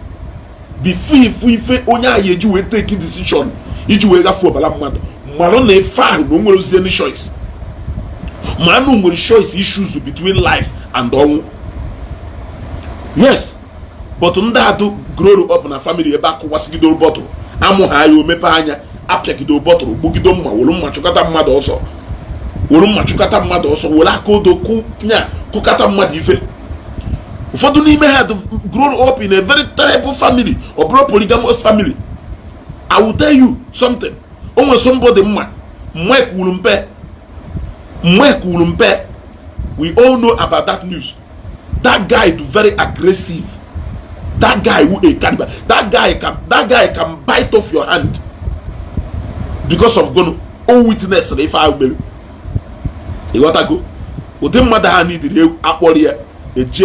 before ife onye ahụ eji wee take decision iji wee gafu ọbara mmadụ. Malo na ife ahụ na onwere ozi any choice. Manu nwere choice issues between life and ọnwụ. Yes, but ndị adụ grow up na family ebe akụwasigidoro bọtụlụ, amụ ha ya omepe anya, apịagidoro bọtụlụ, gbugido mma, wolu mma chụkata mmadụ ọsọ, wolu aka odo kụkata mmadụ ife. Ụfọdụ n'ime ha grow up in a very terrible family, or bro polygamous family. I will tell you something. Onwe somebody Mike Wulumpe. We all know about that news. That guy is very aggressive. That guy who a cannibal. That guy can bite off your hand because of gono. Oh witness if I will. You got to go. Ode mother ha need the akpori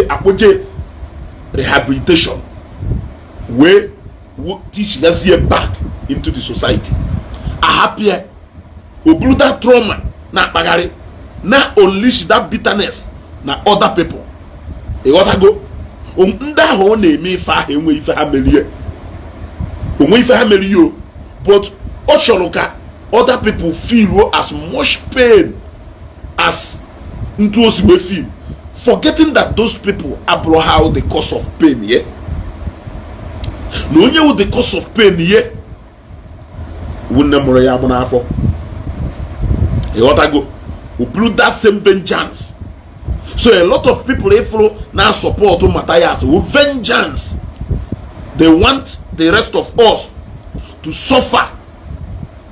apoje rehabilitation. Where teach us back into the society. A happier oblu that trauma na bagari na unleash that bitterness na other people. E got to go. Nda ho na eme ife ahụ enwe ife ha merie. Onwe ife ha merie, but o chọrọ ka other people feel as much pain as ntu osi we feel, forgetting that those people abro how the cause of pain here. No onye with the cause of pain here. Wunne mụrụ ya mụ n'afọ. E got to go. We blew that same vengeance. So a lot of people they follow now support Mathias with vengeance. They want the rest of us to suffer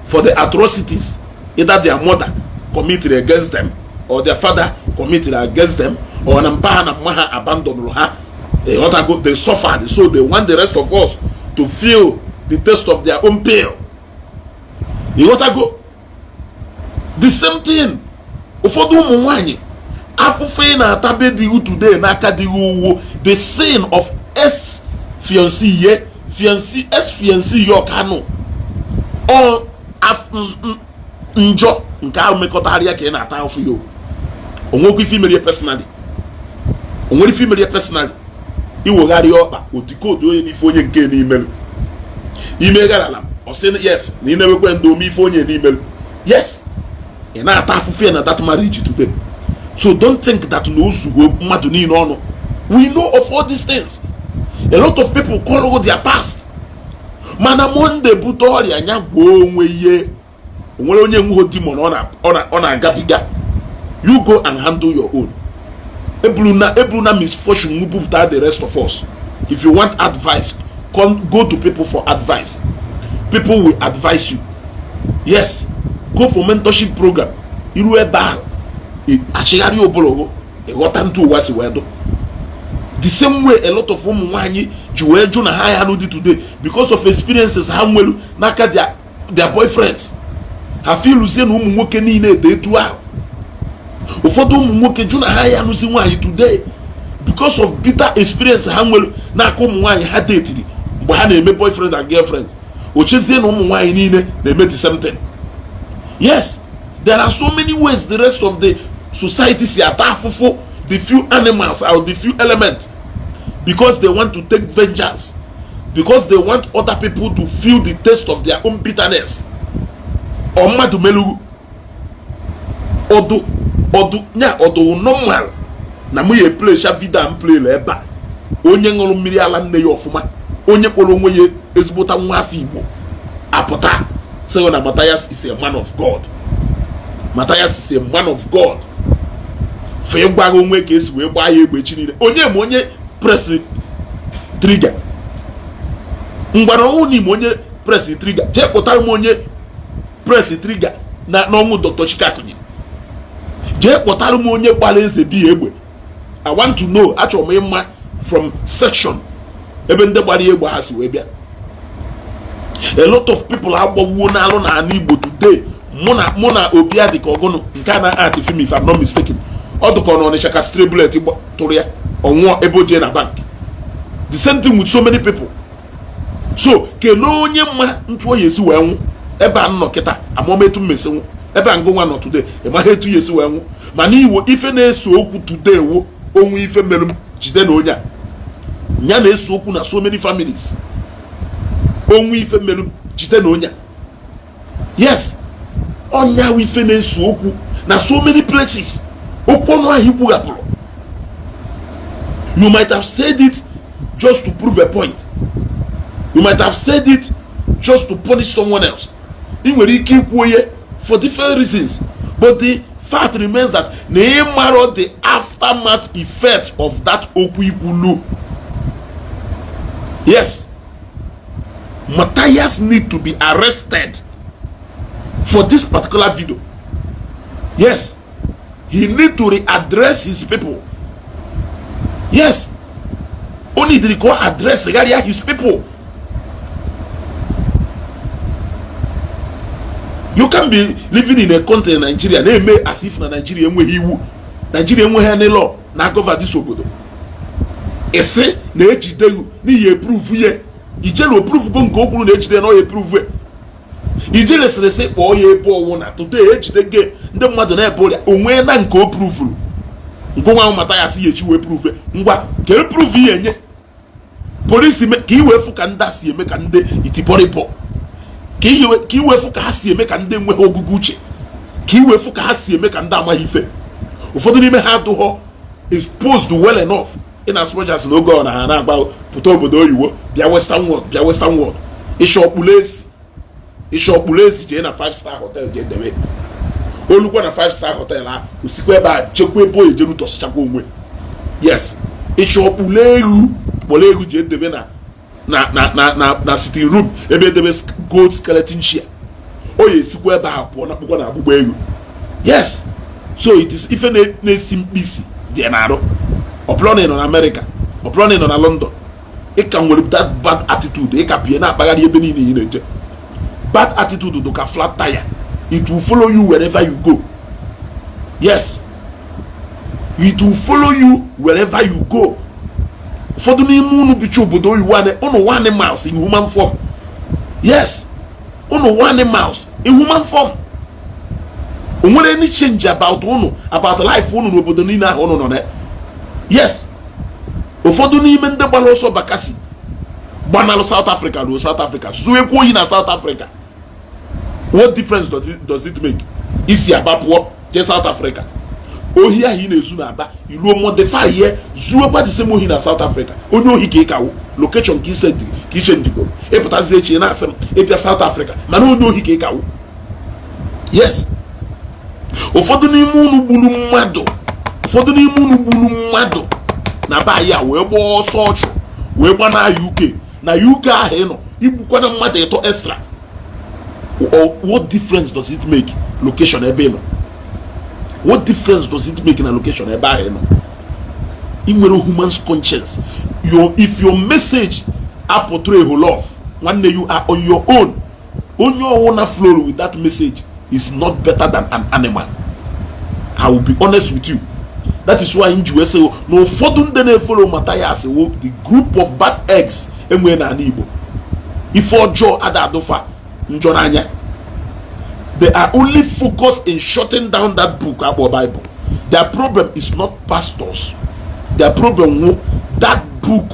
for the atrocities either their mother committed against them or their father committed against them or an maha abandoned her. They suffered, so they want the rest of us to feel the taste of their own pain. You got to go. The same thing. Ufodu mwanyi. Afufe na tabe digu today na akadigu uwo. The sin of fiancé ye. Fiancé yo kano. Or njo nka umekotariya ke na ata ofu yo. Onwoku female personally. Onwori female personally. Iwo gari yoba. Otiko do ye ni fonye nke ni email. Email gara or say yes. Ni never go and do me fonye ni email. Yes. And I have that marriage today. So don't think that we know of all these things. A lot of people call over their past. Manamonde butori anya gwonweye. Onye nwo demon ona gabiga. You go and handle your own. Ebluna misfortune move without the rest of us. If you want advice, go to people for advice. People will advise you. Yes. Go for mentorship program. Iru eba achigari obologo e ghọta ntu ụwa si wedo. The same way a lot of ụmụ nwaanyị ji wee jụ na ha ya no today because of experiences ha nwelu n'aka their boyfriends. Ha feel say na ụmụ nwoke niile dị etu ahụ. Ụfọdụ ụmụ nwoke jụ na ha ya no si nwaanyị today because of bitter experience ha nwelu n'aka ụmụ nwaanyị ha datiri mgbe ha na-eme boyfriend and girlfriend. ochezie na ụmụ nwaanyị niile na-eme the same thing. Yes, there are so many ways the rest of the society si ata afụfụ the few animals or the few elements because they want to take vengeance, because they want other people to feel the taste of their own bitterness. Ọmmadụ melu ọdụ normal na mụ ya play vida m play la ebe a onye ṅụrụ mmiri ala nne ya ọfụma, onye kpọrọ onwe ya ezigbota nwa afọ Igbo apụta sị na Mathias is a man of God. Mathias is a man of God. Fe gbara onwe ka esi wee gbaa ya egbe chi niile. Onye ma onye press trigger. Mgbara ọnwụ n'ime onye press trigger. Jee kpụtara m onye press trigger na n'ọnwụ Dr. Chikakunyi. Jee kpụtara m onye gbara eze bi egbe. I want to know, achọrọ m ịma from section ebe ndị gbara egbe ha si wee bịa. A lot of people agbawuo n'alụ na ala Igbo today. Mụ na obi adị ka ọgụnụ nke a na art film if I'm not mistaken. Ọ dụkọ na Ọnịcha ka stray bullet tụrụ ya ọnwụọ ebe o jee na bank. The same thing with so many people. So kelee onye mma ntụ oyi esi wee nwụ ebe a nọ kịta amụma etu mmesi nwụ ebe a ngụnwa nọ today ịmaghị etu ya esi wee nwụ mana iwo ife na-eso okwu today wo onwe ife mere m jide na onye a ya na-eso okwu na so many families. Onwe ife mere m jide na onye a. Yes, onya ife na-eso okwu na so many places. Okwu ọnụ ahụ ikwughapụrụ. You might have said it just to prove a point. You might have said it just to punish someone else. Ị nwere ike ikwu ya for different reasons, but the fact remains that na ịmara the aftermath effect of that okwu ikwulu. Yes, Mathias need to be arrested for this particular video. Yes, he need to readdress his people. Yes, only the record address his people. You can be living in a country in Nigeria, they may as if na Nigeria enweghị any law na cover this obodo. Ese na ejide you ni ye prove ye. Ijelo proof go nke okwu na ejide no ye prove. Ijele sese kpọọ ya ebe ọwụ na today ejide ge ndị mmadụ na-ebe ọrịa onwe na nke o prove. Nke nwa Mathias ya echi wee prove. Ngwa ka e prove ihe enye. Police ka iwe fu ka ndị asi eme ka ndị itiboripo. Ka iwe fu ka ha si eme ka ndị enweghị ogugu uche. Ka iwe fu ka ha si eme ka ndị amaghị ife. Ụfọdụ n'ime ha adụghọ exposed well enough in as much as n'oge ọ na ha na-agba pụta obodo oyiwo bịa western world Ishi ọkpụlezi jee na 5-star hotel jee debe olukwa na 5-star hotel ha osikwa ebe a chekwa ebe oyi jeru tọsịchakwa onwe. Yes, Ishi ọkpụlegu jee debe na sitting room ebe edebe gold skeleton chair oyi esikwa ebe a pụọ na kpụkwa na agbụgba ego. Yes, so it is ife na-esi mkpisi dị na-arụ. Ọplọnị nọ na America, ọplọnị nọ na London. Ị ka nwere that bad attitude, ị ka pịa na-akpagharị ebe niile ị na-eje. Bad attitude do ka flat tire. It will follow you wherever you go. Yes, it will follow you wherever you go. Ụfọdụ n'ime unu bicha obodo oyiwu unu animals in human form. Yes, unu animals in human form. Onwere any change about life unu n'obodo niile ahụ unu nọ na. Yes, ụfọdụ n'ime ndị gbara ọsọ bakasi gbanalụ South Africa ruo South Africa zuekwu oyi na South Africa. What difference does it make? Isi Aba pụọ jee South Africa, ohi ahụ ị na-ezu na Aba iruo modify ihe zuekwa the same ohi na South Africa. Onye ohi ka ị kawo location ka iche ndigo ịpụtazi echi na-asị m ịbịa South Africa mana onye ohi ka ị kawo. Yes, ụfọdụ n'ime unu gburu mmadụ na ba ya wee gbaa ọsọ ọchụ wee gba na UK ahụ ị nọ igbukwana mmadụ ịtọ extra. What difference does it make location ebe ị nọ? What difference does it make na location ebe ahụ ị nọ? Ị nwere human conscience. If your message portray a whole of nwanne you are on your own, onye ọwụna flow with that message is not better than an animal. I will be honest with you. That is why in USA no ụfọdụ ndị na-follow Mathias the group of bad eggs enwe na Igbo. If ojo ada adofa njonanya. They are only focused in shutting down that book about Bible. Their problem is not pastors. Their problem is that book.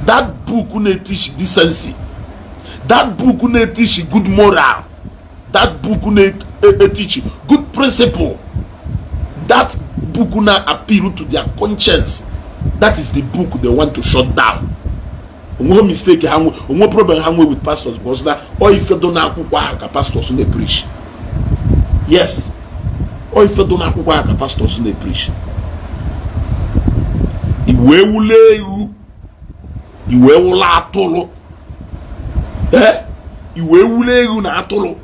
That book will teach decency. That book will teach good moral. That book will teach good principle. That book will appeal to their conscience. That is the book they want to shut down. No mistake, no problem with pastors because now, or if you don't know how pastors they preach. Yes. Or if you don't know how pastors they preach. Iwe ula atolo. Iwe ule na atolo.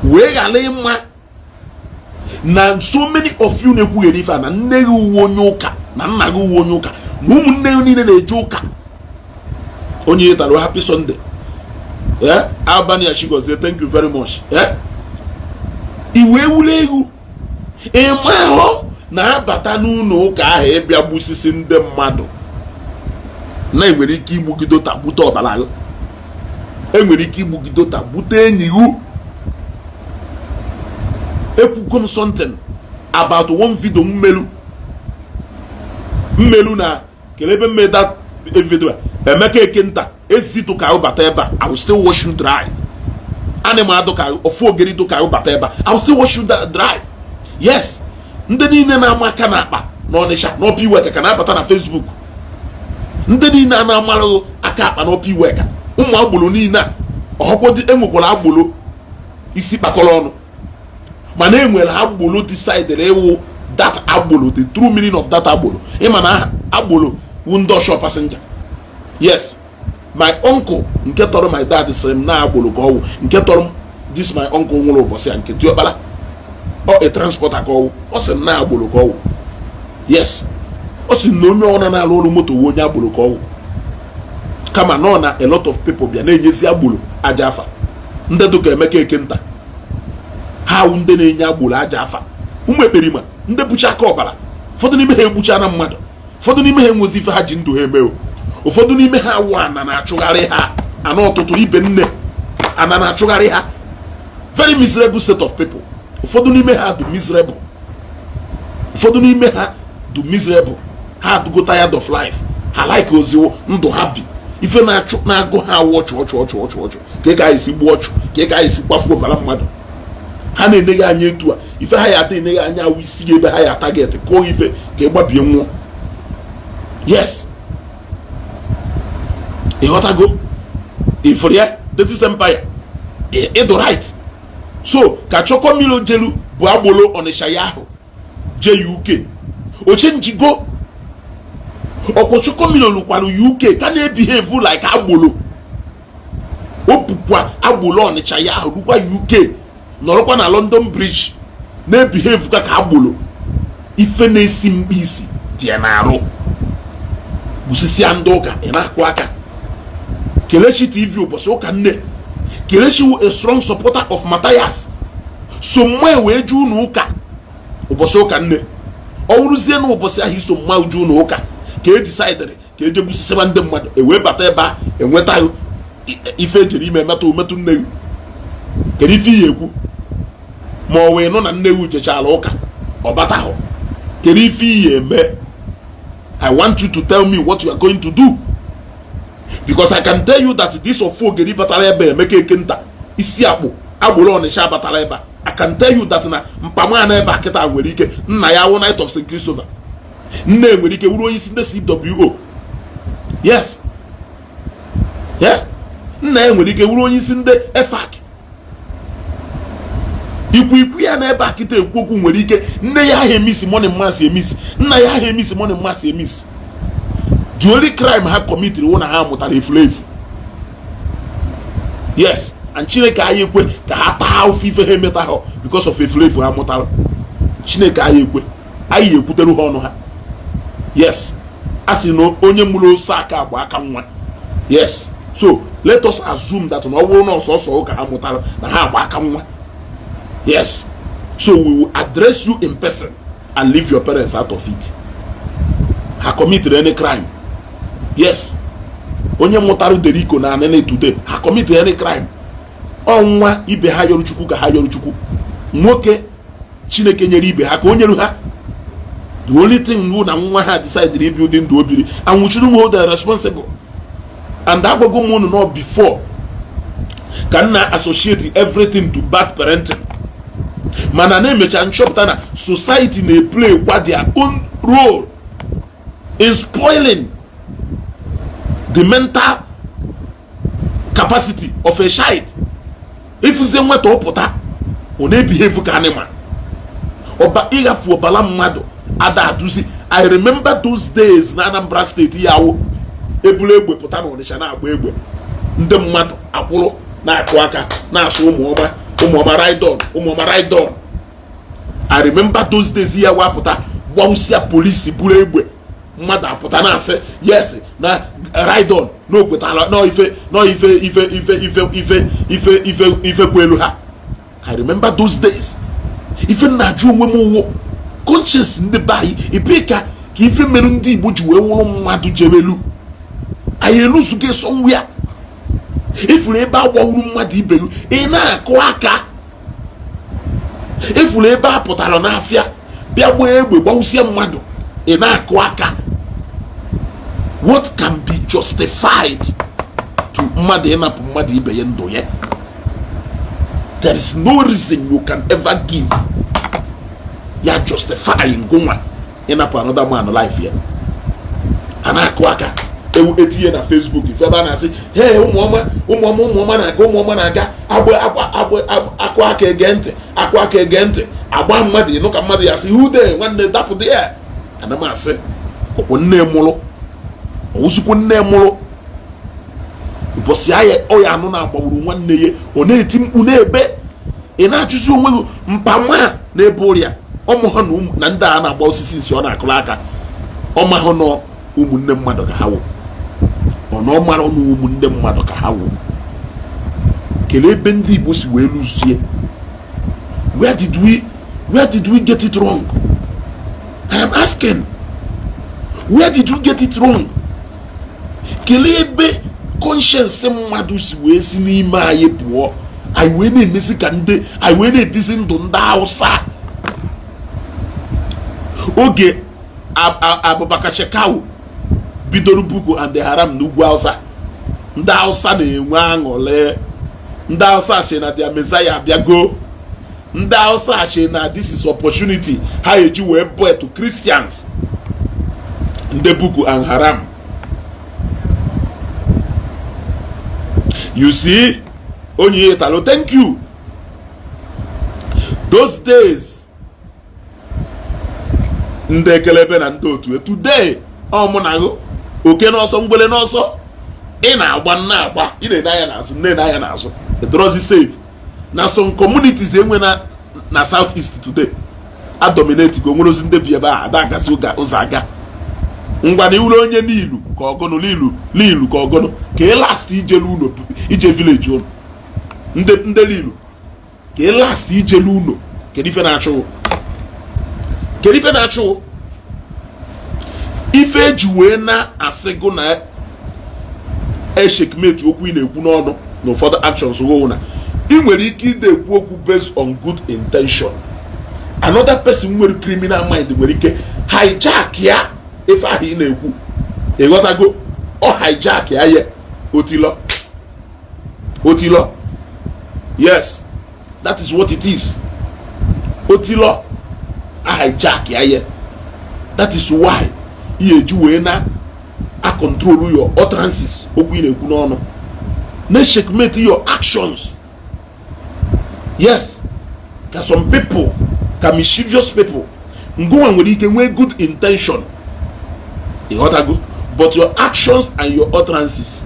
We gale ma. Na so many of you neku erifa na nneru wonyoka na nnaru wonyoka. Mumunne ni ne joka. Onye taro happy Sunday. Yeah, Albany Ashigo say thank you very much. Yeah. Iwe ule egu. Ho na abata n'ụlọ ụka ahụ ebia gbusisi ndị mmadụ. Na enwere ike igbugidota bute ọbara. Enwere ike igbugidota bute enyiwu. Ekwukom something about one video mmelu na kelebe made that video. Emeka Ekenta ezitu ka ubata eba. I will still wash you dry. Anema doka ofogeri doka ubata eba. I will still wash you dry. Yes. Ndị niile na-amaka na akpa n'Ọnịcha n'opi weka ka na-abata na Facebook. Ndị niile na-amalụ aka akpa n'opi weka. Ụmụ agboro niile a ọhọkwọ enwekwara agboro isi kpakọrọ ọnụ. Mana enwere agboro decided ewu that agboro, the true meaning of that agboro. Ịma na agboro window shop passenger. Yes. My uncle nke tọrọ my dad sịrị m na agboro ka ọwụ. Nke tọrọ this my uncle nwụrụ ụbọchị nke diọkpara. Or a transporter call, or some na agboro call. Yes. Or some no na lolo moto wonya agboro call. Come on, a lot of people be an agency agboro ajafa. Ndeduka Emeka Ekenta. How unde nya agboro ajafa. Perima. Nde bucha ka obala. Fodu n'ime ha egbucha na mmadụ. Fodu n'ime ha enwezi ife ha ji ndụ ha eme. Ụfọdụ n'ime ha wa na na-achụgharị ha. Ana ọtụtụ ibe nne. Ana na-achụgharị ha. Very miserable set of people. Ụfọdụ n'ime ha do miserable. Ụfọdụ n'ime ha do miserable. Ha do go tired of life. Ha like oziwo ndụ ha bi. Ife na-agụ ha ọchụ. Ka ga esi gbu ọchụ, ka ga esi gbafu ọbara mmadụ. Ha na-eneghe anya etu a. Ife ha ya eneghe anya awụ isi ebe ha ya target kụọ ife ka ịgbabie nwụọ. Yes. Ịghọtago? Ifuru ya, this is empire. Ịdụ right. So, ka Chokomilo jelu bụ agbolo Ọnịcha ya ahụ je UK. Oche njigo ọkwa Chokomilo lụkwara UK ka na-ebehave like agbolo. O bukwa agbolo Ọnịcha ya ahụ lụkwa UK nọrọkwa na London Bridge na-ebehave ka agbolo. Ife na-esi mkpisi dị na-arụ. Busisi ndị ụka ị na-akụ aka. Kelechi TV ụbọchị ụka nne. Kelechi wu a strong supporter of Mathias. So mma wee ju n'ụka ụbọchị ụka nne. Ọ wụrụzie na ụbọchị ahụ iso mma ju n'ụka ka e decided ka eje gbusisiba ndị mmadụ ewee bata ebe a enweta ife ejiri ime metụ nne yu. Kedu ife ihe ekwu? Ma ọ wee nọ na nne yu jechala ụka ọ bata ahụ. Kedu ife ihe eme? I want you to tell me what you are going to do. Because I can tell you that this of Fogeri batara ebe Emeka Ekenta Isiagu agboro Ọnịcha batara ebe. I can tell you that na mpama na ebe akịta nwere ike nna ya wụ Night of St. Christopher. Nne nwere ike wuru onye isi ndị CWO. Yes. Yeah. Nna ya nwere ike wuru onye isi ndị EFAC. Ikwu ya na ebe akịta ekwu okwu nwere ike nne ya ahụ emisi money mass emisi. Nna ya ahụ emisi money mass emisi. The only crime ha committed wụ na ha mụtara efulefu. Yes, and Chineke anyị ekwe ka ha taa ofu ife ha emeta ha because of efulefu ha mụtara. Chineke anyị ekwe anyị ekwutere ha ọnụ ha. Yes, asị na onye mụrụ ose aka agba aka nwa. Yes, so let us assume that na ọ bụrụ na ọsọsọ ka ha mụtara na ha agba aka nwa. Yes, so we will address you in person and leave your parents out of it. Ha committed any crime. Yes. onye mụtara Deriko na anene today ha commit any crime. Ọnwa ibe ha yoru chukwu ka ha yoru chukwu. Nwoke Chineke nyere ibe ha ka onye ru ha. The only thing na nwa ha decide to rebuild ndụ obiri, and we shouldn't hold them responsible. And that go go know before can associate everything to bad parenting. Mana na emecha nchọpụta na society may play what their own role in spoiling the mental capacity of a child. If you say what to pụta, ọ na-behave ka animal. Oba igafu obala mmadu ada atusi. I remember those days na Anambra State yawo ebule egbe pụta na Ọnịcha na-agba egbe. Ndị mmadụ akwụrụ na-akụ aka na-asụ ụmụọma ride on. I remember those days here wapụta gbawusia polisi buru egbe mmadụ apụta na-asị yes na ride on no kwetala no ife kwelu ha. I remember those days. Ife na-ajụ onwe m ụwụ conscience ndị be anyị ebe ka ife mere ndị Igbo ji wee wụrụ mmadụ jebelu anyị elusuge somewhere. Ifuru ebe agbawuru mmadụ ibelu ị na-akụ aka. Ifuru ebe a pụtara n'afịa bịa gbaa egbe gbawusie mmadụ ị na-akụ aka. What can be justified to mmadụ ịnapụ mmadụ ibe ya ndụ ya? There is no reason you can ever give ya justifying goma ịnapụ another man life ya. A na-akụ aka etinye na Facebook ife ebe a na-asị hey ụmụọma na-aga akụ aka ege ntị agba mmadụ ịnụ ka mmadụ ya sị ude nwanne dapụ dị ya. Ana m asị ọkwụ nne mụrụ ọwụsụkwu nne mụrụ ụbọchị ọya anụ na-agbawuru nwanne ya ọ na-eti mkpu na-ebe ị na-achụsi onwe gị mpa nwa na-ebe ụrịa ọmụhụ na ndị a na-agba osisi nsi ọ na-akụrụ aka ọmahụ nọ ụmụnne mmadụ ka ha wụ ọ mara ọnụ ụmụnne mmadụ ka ha wụ. Kelee ebe ndị Igbo si wee lụzie. Where did we get it wrong? I am asking, where did we get it wrong? Kelee ebe conscience mmadụ si wee si n'ime anyị pụọ anyị wee na-emesi ka ndị anyị wee na-ebisi ndụ ndị Hausa. Oge Abubakar Shekau bidoro Boko and the Haram n'ugwu Hausa, ndị Hausa na-enwe aṅụrị. Ndị Hausa sị na their Messiah abịago. Ndị Hausa sị na this is opportunity ha eji wee boy to Christians. Ndị Boko and Haram. You see, onye italo, thank you. Those days, ndị kelebe na ndị otu today mụ na go oke n'ọsọ mgbele n'ọsọ ị na-agba ị na-ene anya n'azụ edrozi safe na some communities enwe na southeast today a dominate ka onwere ozi ndị bi ebe a ada agazi ụzọ aga ngwa na iwuru onye n'ilu ka ọgọnụ lilu ka ọgọnụ ka ị last ije village ụnụ ndị lilu ka ị last ijelu ụnụ kedu ife na-achụ ife eji wee na-asịgụ na eshekmeti okwu ị na-ekwu n'ọnụ na ụfọdụ actions na ị nwere ike ide ekwu okwu based on good intention. Another person nwere criminal mind nwere ike hijack ya ife ahụ ị na-ekwu ịghọtago ọ hijack ya ye otilo yes, that is what it is. Otilo a hijack ya ye. That is why ihe eji wee na a control your utterances okwu ị na-ekwu n'ọnụ na checkmate your actions. Yes, there are some people, mischievous people ngụwa nwere ike nwee good intention ịghọtago, but your actions and your utterances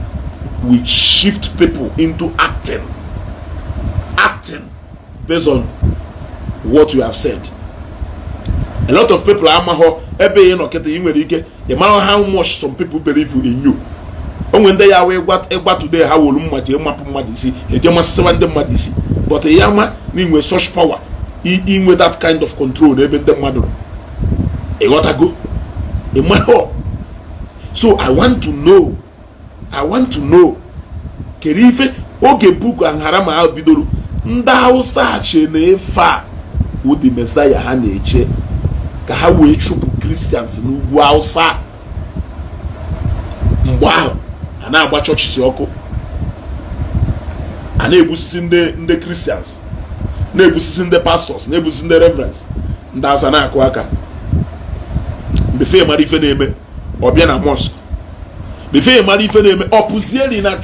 will shift people into acting based on what you have said. A lot of people amaho ebe ị nọ kete ị nwere ike you know how much some people believe in you. Onwe ndị ya wee gwa today ha wolu mmadụ ịmapụ mmadụ isi eje masịsịwa ndị mmadụ isi, but ya ma na inwe such power inwe that kind of control ebe ndị mmadụ ịghọtago ịmahọ. So I want to know I want to know kere ife oge book and harama bidoro ndị Hausa che na-efa wụ the Messiah ha na-eche ka ha wee chụpụ Christians n'ugwu Hausa. Mgbe ahụ a na-agba chọọchị si ọkụ, a na-egbusisi ndị Christians, na-egbusisi ndị pastors, na-egbusisi ndị reverends. Ndị Hausa na-akụ aka befe mara ife na-eme ọbịa na mosque, befe mara ife na-eme ọpụzieli na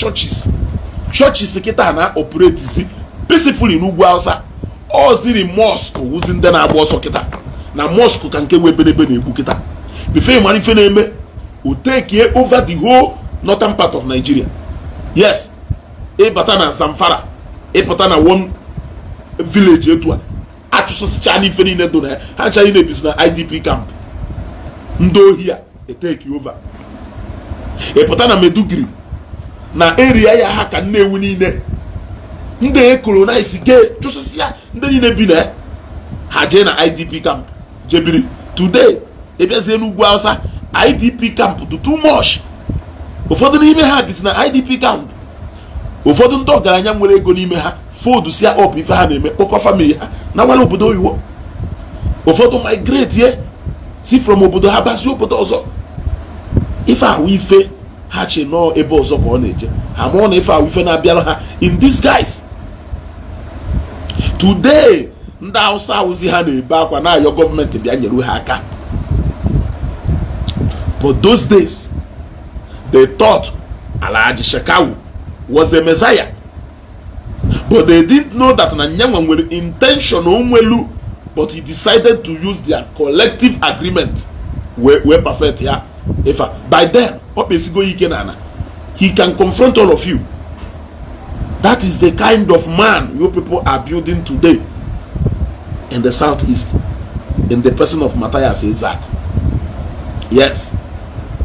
churches kịta na operate si peacefully n'ugwu Hausa. Ọ ziri mosque wuzi ndị na-agba ọsọ kịta na mosque ka nke wee benebe na-egbu kịta. Befe mara ife na-eme o take over the whole northern part of Nigeria. Yes, ịbata na Zamfara, ịpụta na one village etu a achụsịcha n'ife niile do na ya, ha ncha niile ebisi na IDP camp. Ndị ohi a take over. Ịpụta na Meduguri na area ya ha ka Nnewi niile ndị colonize ge chụsịsịa ndị niile bi na ha jee na IDP camp jebiri. Today ebiazie n'ugwu Hausa IDP camp do too much. Ụfọdụ n'ime ha bisi na IDP camp, ụfọdụ ndị ọgaranya nwere ego n'ime ha fold sia up ife ha na-eme kpọkọ family ha na nwale obodo oyiwo. Ụfọdụ migrate ye si from obodo ha bazie obodo ọzọ. Ife ahụ ife ha che nọ ebe ọzọ ka ọ na-eje, ha mụọ na ife ahụ ife na-abịara ha in disguise. Today ndị Hausa awụzi ha na-ebe akwa na-ayọ gọọmenti bịa nyere ha aka. But those days they thought Alhaji Shekawu was a Messiah, but they didn't know that na nyanwa nwere intention onwelu, but he decided to use their collective agreement where perfect ya. If by then he can confront all of you. That is the kind of man you people are building today in the southeast, in the person of Mathias Ezeaku. Yes,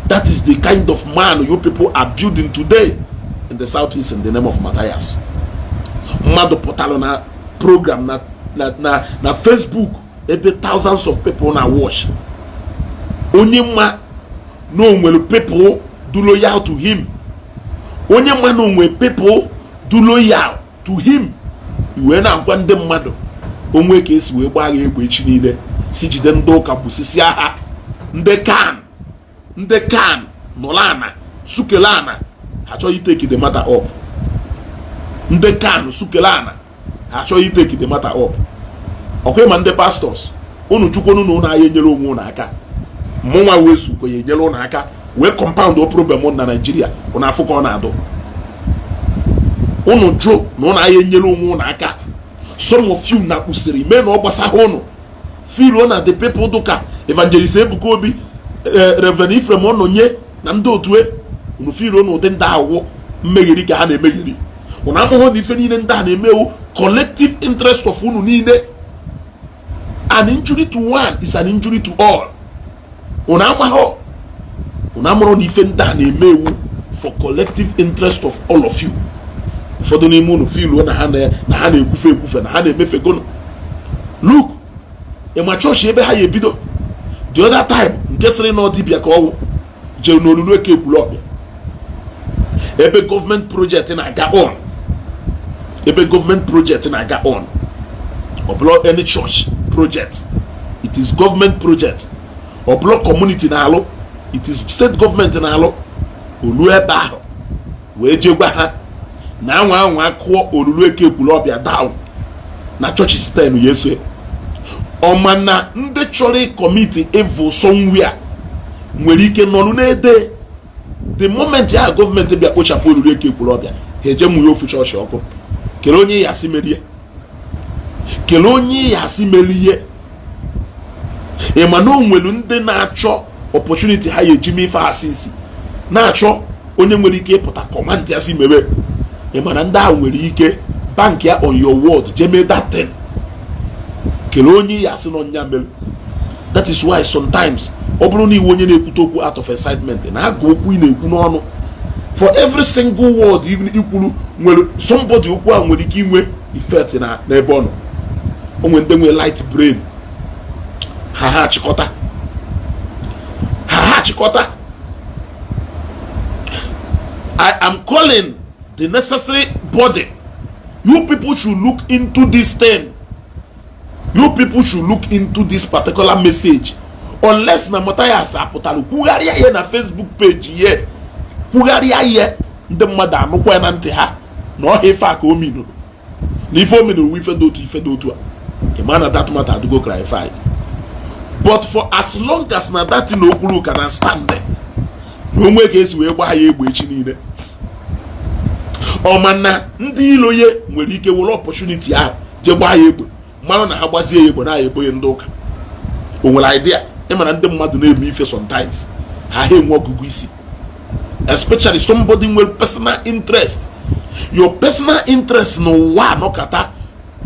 that is the kind of man you people are building today in the southeast in the name of Mathias. Mado potalo na program na Facebook, ebe thousands of people na watch. Onye ma no nwere people do loyal to him. Onye ma no nwere people do loyal to him. Iwe na agwa ndị mmadụ onwe ka esi wee gbaa egbe echi niile si jide ndị ụka busisi aha ndị kan nolana sukelana ha chọghị take the matter up. Ndị kan sukelana ha chọghị take the matter up. Ọkwa ma ndị pastors unu chukwunu na unu aya enyere onwe unu aka, mụnwa wee sukwe ya enyere unu aka wee compound o problem na Nigeria unu afụ ka ọ na-adụ. Unu jụ na unu aya enyere onwe unu aka. Some of you na usiri me na ọ gbasara unu feel na the people duka evangelist Ebuka Obi, Reverend Ifrem Ononye na ndị otu unu feel na ụdị ndị ahụ mmegheri ka ha na-emegheri. Unu amụghị na ife niile ndị a na-emewu collective interest of unu niile. An injury to one is an injury to all. Unu amụrụ na ife ndị a na-emewu for collective interest of all of you. Ụfọdụ n'ime unu feel na ha na-ekwufe na ha na-emefe gono. Look, ịma chọọchị ebe ha ya ebido the other time nke sịrị na ọdịbịa ka ọwụ jee n'olulu eke ekwulu ọbịa ebe government project na-aga on. Ebe government project na-aga on. Ọbụla any church project, it is government project. Ọbụla community na-alụ, it is state government na-alụ. Olu ebe ahụ wee jegwa ha na anwa akụọ olulu eke ekwulu ọbịa down na church siten yeso. Ọmana ndị chọrọ committee evil somewhere nwere ike nọrụ na-ede the moment ya gọọmenti bịa kpochapụ olulu eke ekwulu ọbịa ha eje mụ ya ofu chọọchị ọkụ. Kele onye ya asị merie, kele onye ya asị merie. Ịma na o nwere ndị na-achọ opportunity ha ya eji ife asị isi na-achọ onye nwere ike ịpụta command ya si mebe. Ịma na ndị ahụ nwere ike bank ya on your word jeme that thing. Kele onye ya asị n'ọnya mere. That is why sometimes ọ bụrụ na iwe onye na-ekwute okwu out of excitement na agụ okwu ị na-ekwu n'ọnụ, for every single word even ikwuru nwere somebody okwu ahụ nwere ike inwe effect na n'ebe ọ nọ. O nwere ndị nwe light brain, ha achịkọta. I am calling the necessary body. You people should look into this thing. You people should look into this particular message. Unless na Mathias apụtara kwugharịa ya na Facebook page ye, kwugharịa ya ndị mmadụ anụkwa na ntị ha na ọha ife aka o minuru na ife o minuru ife dị otu a. The man at that matter to go clarify. But for as long as na that thing okwu can stand there, no nwe ka esi wee gba ya egbe echi niile. Ọmana ndị ilo ye nwere ike were opportunity ahụ je gba ya egbe mmanụ na ha gbazie ya egbe na ya egbe ndị ụka. O nwere idea ịma na ndị mmadụ na-eme ife sometimes ha enwe ọgụgụ isi, especially somebody with personal interest. Your personal interest no wa no kata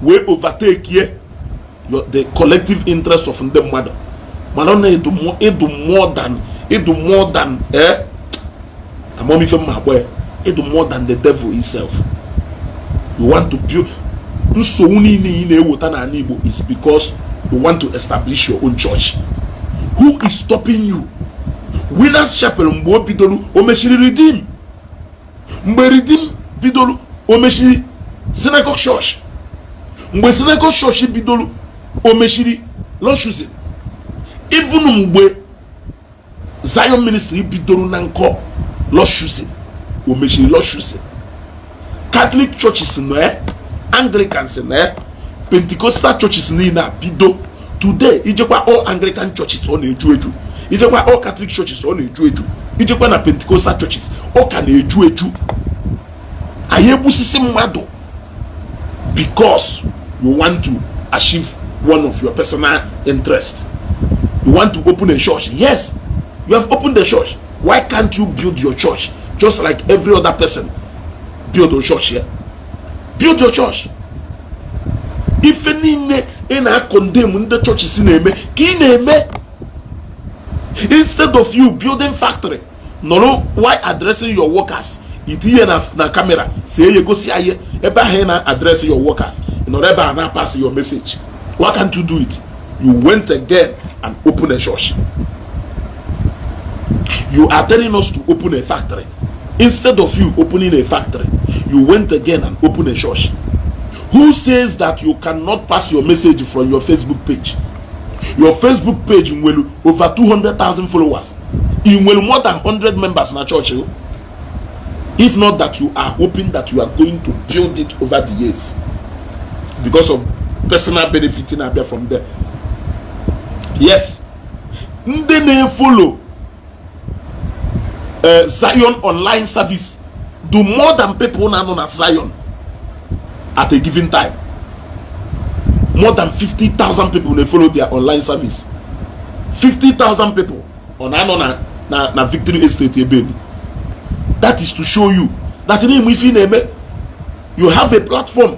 we overtake here the collective interest of ndị mmadụ. Mana na edu more than amom ife mma agba edu more than the devil himself. You want to build nsogbu niile na-eweta na Igbo is because you want to establish your own church. Who is stopping you? Winners Chapel mgbe o bidoro o mechiri Redeem. Mgbe Redeem bidoro o mechiri Synagogue Church. Mgbe Synagogue Church bidoro o mechiri Loshusin. Even mgbe Zion Ministry bidoro na nkọ Loshusin o mechiri Loshusin. Catholic churches no Anglicans no Pentecostal churches niile bido today ijekwa all Anglican churches ọ na-eju eju, ijekwa all Catholic churches ọ na-eju eju, ijekwa na Pentecostal churches ọ ka na-eju eju. Anyị egbusisi mmadụ because you want to achieve one of your personal interest. You want to open a church. Yes, you have opened a church. Why can't you build your church just like every other person build a church here? Build your church. If any in a condemn the churches in na-eme instead of you building factory, no why addressing your workers? It here na camera say you go see aye ebe ha na address your workers in order na pass your message. Why can't you do it? You went again and open a church. You are telling us to open a factory. Instead of you opening a factory, you went again and opened a church. Who says that you cannot pass your message from your Facebook page? Your Facebook page will over 200,000 followers. You will more than 100 members in a church. If not that you are hoping that you are going to build it over the years because of personal benefiting appear from there. Yes. They may follow Zion online service. Do more than people now known as Zion at a given time. More than 50,000 people they follow their online service. 50,000 people on na Victory Estate Ebeni. That is to show you that you have a platform.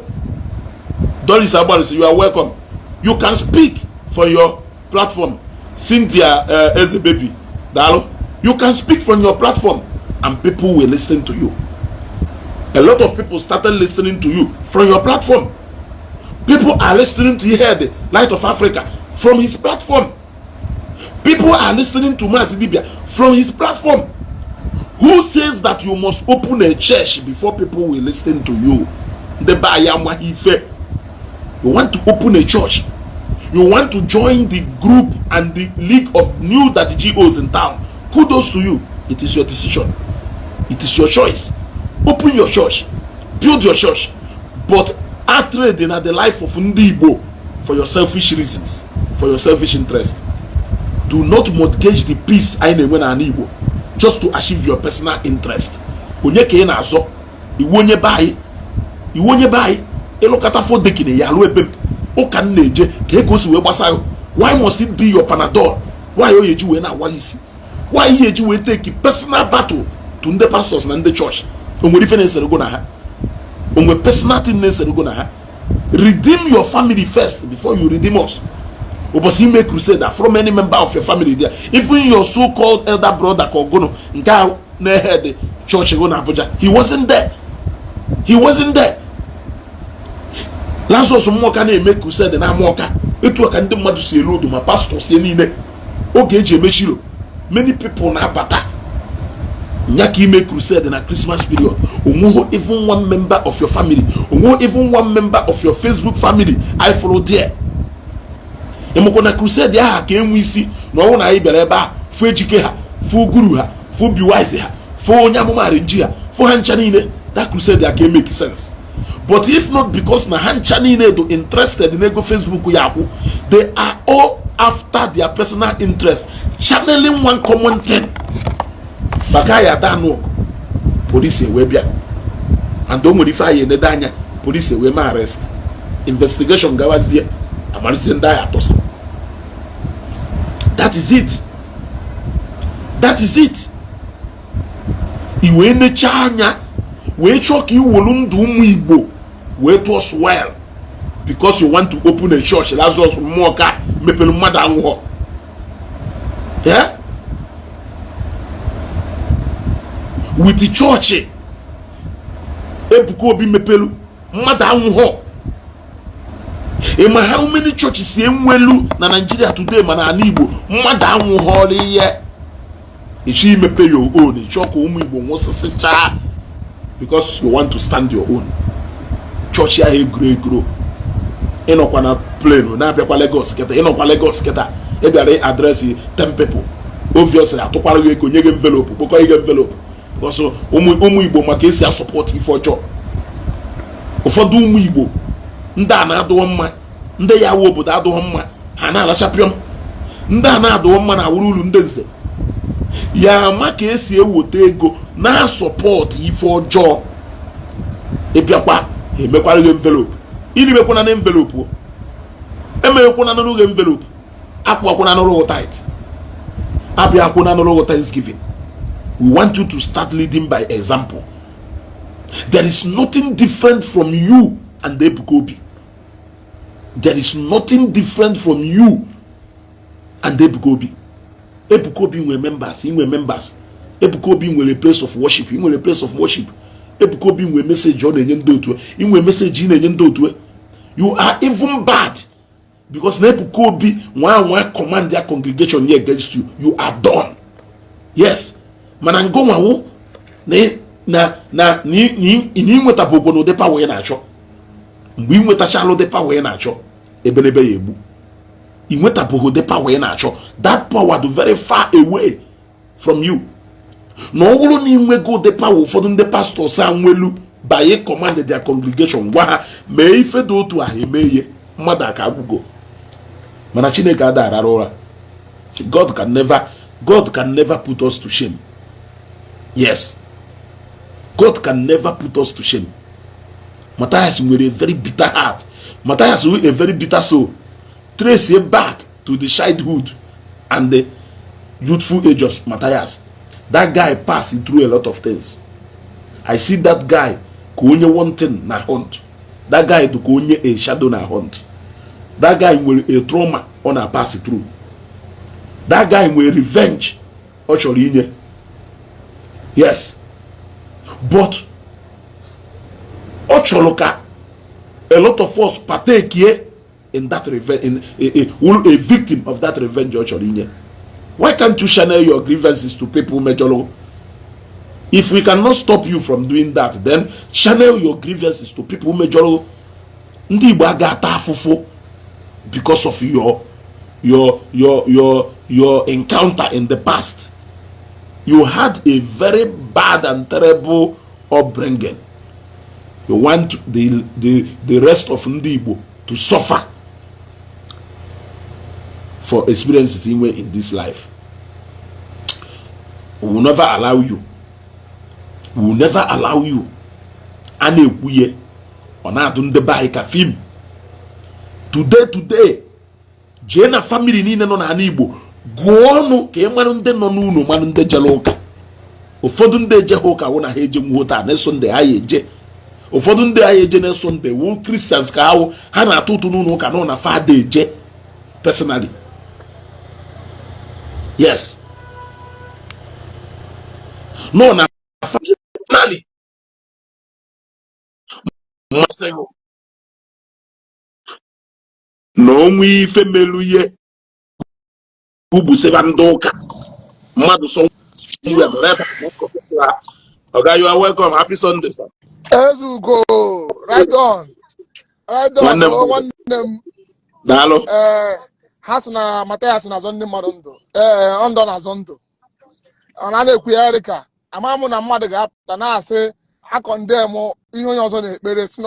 Doris Abaris, you are welcome. You can speak for your platform. Cynthia Ezebaby, Dalo, you can speak from your platform and people will listen to you. A lot of people started listening to you from your platform. People are listening to you here, the Light of Africa, from his platform. People are listening to Mazidibia from his platform. Who says that you must open a church before people will listen to you? You want to open a church. You want to join the group and the league of new GOs in town. Kudos to you. It is your decision. It is your choice. Open your church. Build your church. But Attire in the life of Ndi Igbo for your selfish reasons, for your selfish interest. Do not mortgage the peace I know when an Igbo just to achieve your personal interest. Onye ke na azo, iwonye bai, elokata for dekine ya lo ebem. O kan neje ke go si we gbasa. Why must it be your Panadol? Why o yeji we na walisi? Why yeji we take personal battle to the pastors na the church? Onwe difference go na ha. Onwe personal thing go na ha. Redeem your family first before you redeem us. Obosi make crusade from any member of your family there. Even your so-called elder brother Kogono, nga na head church go na Abuja. He wasn't there. He wasn't there. Last was some ka na make crusade na amoka. Etu aka ndị mmadụ si elu odu ma pastor si niile. Oge eji emechiro. Many people na abata. Nyaki make crusade in a Christmas period. Even one member of your family, even one member of your Facebook family, I follow there. Emokona crusade ya ka enwe isi na ọwụ na anyị bịara ebe a fu ejike ha fu guru ha fu biwise ha fu onye amụma nji ha fu ha ncha niile. That crusade ya can make sense. But if not because na ha ncha niile do interested in ego Facebook ya akwụ, they are all after their personal interest, channeling one common thing. Bakaya dano police we bia and don't modify ye nedanya police we ma arrest investigation gawazie amalise ndaya atosa. That is it. That is it. Iwe necha anya we chok you wolu ndu ụmụ Igbo we to swell because you want to open a church. Lazarus moka mepelu mmadụ anwụọ. Yeah? With the church ebuko obi mepelu mmadụ anwụọ. Ema how many churches enwelu na Nigeria today mana ana Igbo mmadụ anwụọ ihe. Ichi mepe your own ichoko ụmụ Igbo nwosisicha because you want to stand your own. Church ya egro ịnọkwa na plane na abịakwa Lagos keta ịnọkwa Lagos keta e bịara address 10 people obviously atụkwara gị ego nye gị envelope kpọkọ gị envelope because ụmụ Igbo maka esi a support ife ọjọọ. Ụfọdụ ụmụ Igbo ndị a na-adụọ mma ndị ya wụ obodo adụọ mma ha na-alachapịọm ndị a na-adụọ mma na awụrụ ulu ndị nze ya ma ka esi eweta ego na support ife ọjọọ. Ịbịakwa emekwara gị envelope ilibekwana na envelope emekwana na n'oge envelope akwụkwakwana n'ụlọ tithe abịakwuna n'ụlọ Thanksgiving. We want you to start leading by example. There is nothing different from you and the Ebukobi. There is nothing different from you and the Ebukobi. Ebukobi were members, in were members. Ebukobi were a place of worship, in were a place of worship. Ebukobi were message on the in were message in the you are even bad because Ebukobi one command their congregation here against you. You are done. Yes. Manangoma wo ni nweta bogo no depa we na acho mgbe nweta chalo depa we na acho ebelebe ya egbu inweta bogo depa we na acho that power do very far away from you. No wuru ni nwego depa wo ụfọdụ ndị pastors anwelu by command their congregation gwa ha mee ife do otu ahụ emeye mmadụ aka agwugo mana Chineke adara ụra. God can never put us to shame. Yes, God can never put us to shame. Mathias with a very bitter heart. Mathias with a very bitter soul. Trace it back to the childhood and the youthful age of Mathias. That guy passed through a lot of things. I see that guy konye one thing na hunt. That guy to konye a shadow na hunt. That guy will a trauma on a pass through. That guy will revenge. Actually, yes, but Ocholoka, a lot of us partake here in that revenge, in a victim of that revenge. Why can't you channel your grievances to people, Majolo? If we cannot stop you from doing that, then channel your grievances to people, Majolo. Ndi Igbo agata afụfụ because of your encounter in the past. You had a very bad and terrible upbringing. You want the rest of Ndi Igbo to suffer for experiences in this life. We will never allow you. We will never allow you. Ane kuye ona dunde ba film. Today, Jena family ni no na Igbo. Guonu ka enwere ndị nọ n'ụlọ manụ ndị jere ụka. Ụfọdụ ndị eje ụka wụ na ha eje nwota na Sunday ha eje. Ụfọdụ ndị ha eje na Sunday wụ Christians ka ahụ ha na-atụ ụtụ n'ụlọ ụka nọ na Father eje personally. Yes. No na personally. No nwe ife melu ihe ubu seba ndị ụka mmadụ so Okay, you are welcome. Happy Sunday, sir. Ezeaku, right on. Right on. One them. Dalo. Hasna Mathias na zondi marondo. Ondo na zondo. Ona na-ekwu ya Erika. Amamu na mmadụ ga-apụta na-asị akọndemụ ihe onye ọzọ na-ekpere si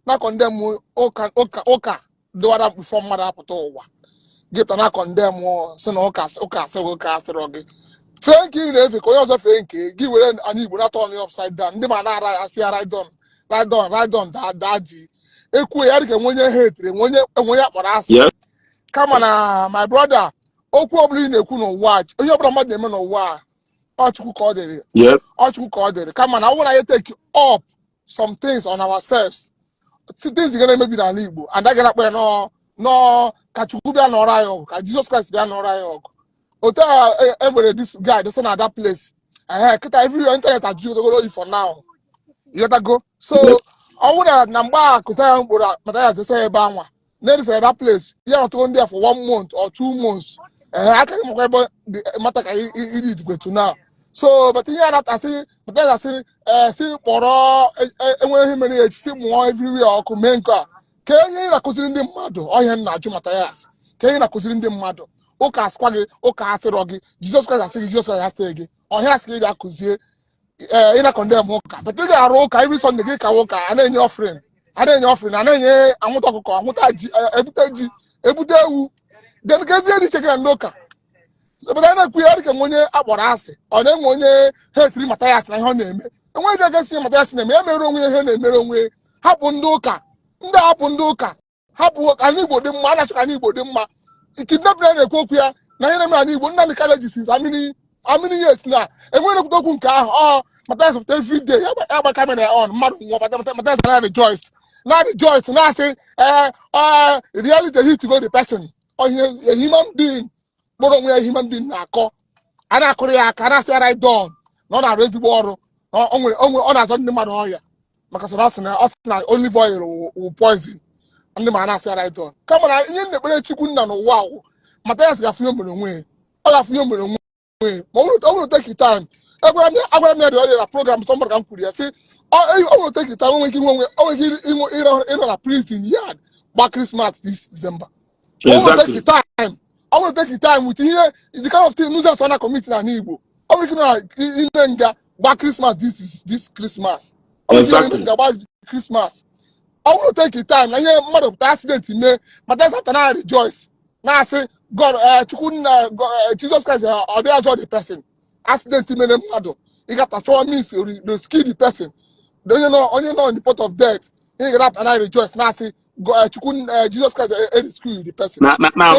na kọndemụ ụka dịwara mkpụfọ mmadụ apụta ụwa. Gịpụta na kọndemụ si na ụka asịrọ gị. Fee nke ị na-efe ka onye ọzọ fee nke gị were anyị Igbo na turn upside down. Ndị ma na-ara asị ya right on dadi. Ekwu ya dịka onye hatere onye akpọrọ asị. Kama na my brother okwu ọbụla ị na-ekwu n'ụwa onye ọbụla mmadụ na-eme n'ụwa Ọchukwu ka ọ dịrị kama na ọ bụrụ na anyị take up some things on ourselves things ga-emebi n'ala Igbo and a ga-akpọ ya nọ ka Chukwu bịa nọrọ anyị ọgụ ka Jesus Christ bịa nọrọ anyị ọgụ otu a enwere this guy dị na that place kịta everywhere internet ajụ odogoro for now you gotta go so ọ bụrụ na mgbe a kụza ya mkpụrụ Mathias ese ebe anwa na-edesa that place ya nọtụgo ndị for 1 month or 2 months aka gị makwa ebe mata ka iri idugwetu now so but ihe asị Mathias asị si kpọrọ enweghị ihe mere ya echi si mụọ everywhere ọkụ mee nke a ka ihe ị na-akụziri ndị mmadụ ọhịa na-ajụ Mathias ka ihe na-akụziri ndị mmadụ ụka asịkwa gị ụka asịrọ gị Jizọs Kraịst asị gị Jizọs Kraịst asị gị ọhịa asị gị bịa kụzie ị na-akọndem ụka but ị ga-arụ ụka every Sunday gị ka ụka a na-enye offering a na-enye anwụta ọkụkọ anwụta ji ebute ewu delegazie dị iche gị na ndị ụka obodo a na-ekwu ya dịka onye akpọrọ asị ọ na-enwe onye ha etiri Mathias na ihe ọ na-eme enweghị ike gasị Mathias na-eme ya mere onwe ihe na-emere onwe hapụ ndị ụka hapụ ka anyị Igbo dị mma a na-achọ ka anyị Igbo dị mma kidnapper na-ekwu okwu ya na ihe na-eme anyị Igbo nna ndị colleges amini years na enweghị ekwute okwu nke ahụ ọ Mathias pụta every day ya gba kamera on mmadụ nwụọ Mathias na-rejoice na-asị reality hit go the person a human being kpọrọ onwe ya human being na-akọ a na-akụrụ ya aka na-asị ya right on na ọ na-arụ ezigbo ọrụ ọ na-azọ ndị mmadụ ọhịa maka sọ ọ sị na olive oil wụ poison ndị ma na-asị ya right on kama na ihe na-ekpere Chukwu nna n'ụwa ahụ Mathias ga-afụnye omere onwe ọ ga-afụnye omere onwe ma ọ bụrụ take time agwara m ya dị ọrịa na program sọmbara ka m kwuru ya sị ọ bụrụ take time onwe ike ịnọ na prison yard gba Christmas this December I will take time with here the kind of thing nuisance on a committee na Igbo. I will about Christmas this Christmas. About Christmas. I will take the time. I hear mother of the accident in me, but that's after I rejoice. Now I say God Jesus Christ or there's all the person. Accident in me mother. He got to show me to skill the person. Don't you know only know in the pot of death. He got up and I rejoice. Now I say Jesus Christ rescue the person. Now, problem.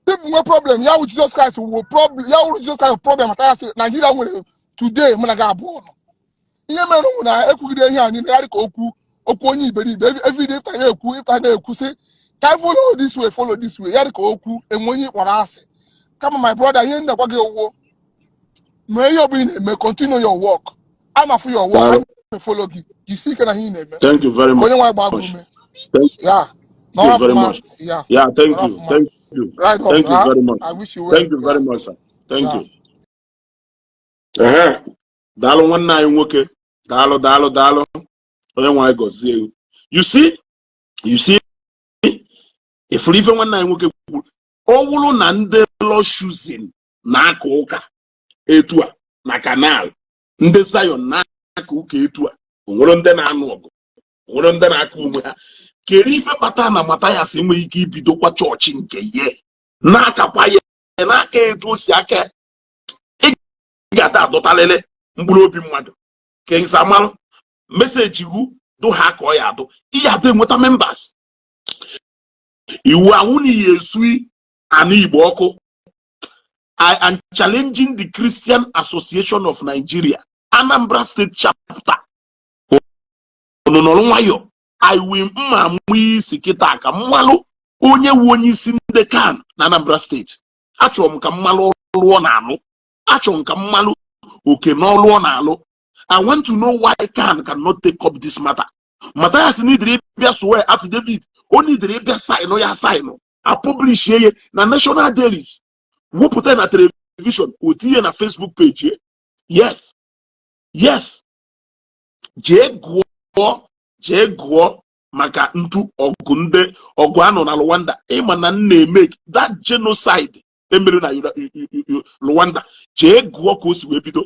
People with problem. Yeah, with Jesus Christ will problem. Yeah, with Jesus Christ problem. I say Nigeria will today. When I got born, yeah, man. When I equate here, and I go oku only every day. If I say, can follow this way. Yeah, go oku and when you want to say, come on, my brother. You in the baggy. May you continue your work. I'm a for your work. I'm follow you. You see, can I hear me? Thank you very much. Yeah. Thank you very much. Yeah. Thank you. Right on, thank you very much. I wish you well. Thank you very much, sir. Thank you. Dalo nwanne anyị nwoke. Dalo. Onye nwe anyị gozie you. You see? If even nwanne anyị nwoke kwuru, ọ wụrụ na ndị law choosing na-aka ụka etu a na kanal ndị Zion na-aka ụka etu a onwere ndị na-anụ ọgụ onwere ndị na-aka onwe ha kere ife kpata na Mathias enweghị ike ibidokwa chọọchị nke ihe na-akakwa ya n'aka etu o si aka ị ga-ata adọtalele mkpụrụ obi mmadụ ka nsa malụ meseji iwu do ha ka ọ ya adụ ihe adụ enweta members iwu anwụnị ya esui ana Igbo ọkụ. I am challenging the Christian Association of Nigeria, Anambra State Chapter. I will sikita ka mmalụ onye wu onye isi ndị kan na Anambra State. Achọrọ m ka mmalụ ọlụọ na-alụ. Achọrọ m ka mmalụ oke n'ọlụọ na-alụ. I want to know why kan cannot take up this matter. Mathias needed to be swear affidavit. Only the sign or ya sign. a publish ye na national dailies. We put na television, we tie na Facebook page. Yes. Yes. Jego maka ntu ogunde ogwano na Rwanda. Ema na make that genocide emere na Rwanda. Jego ko si we bido.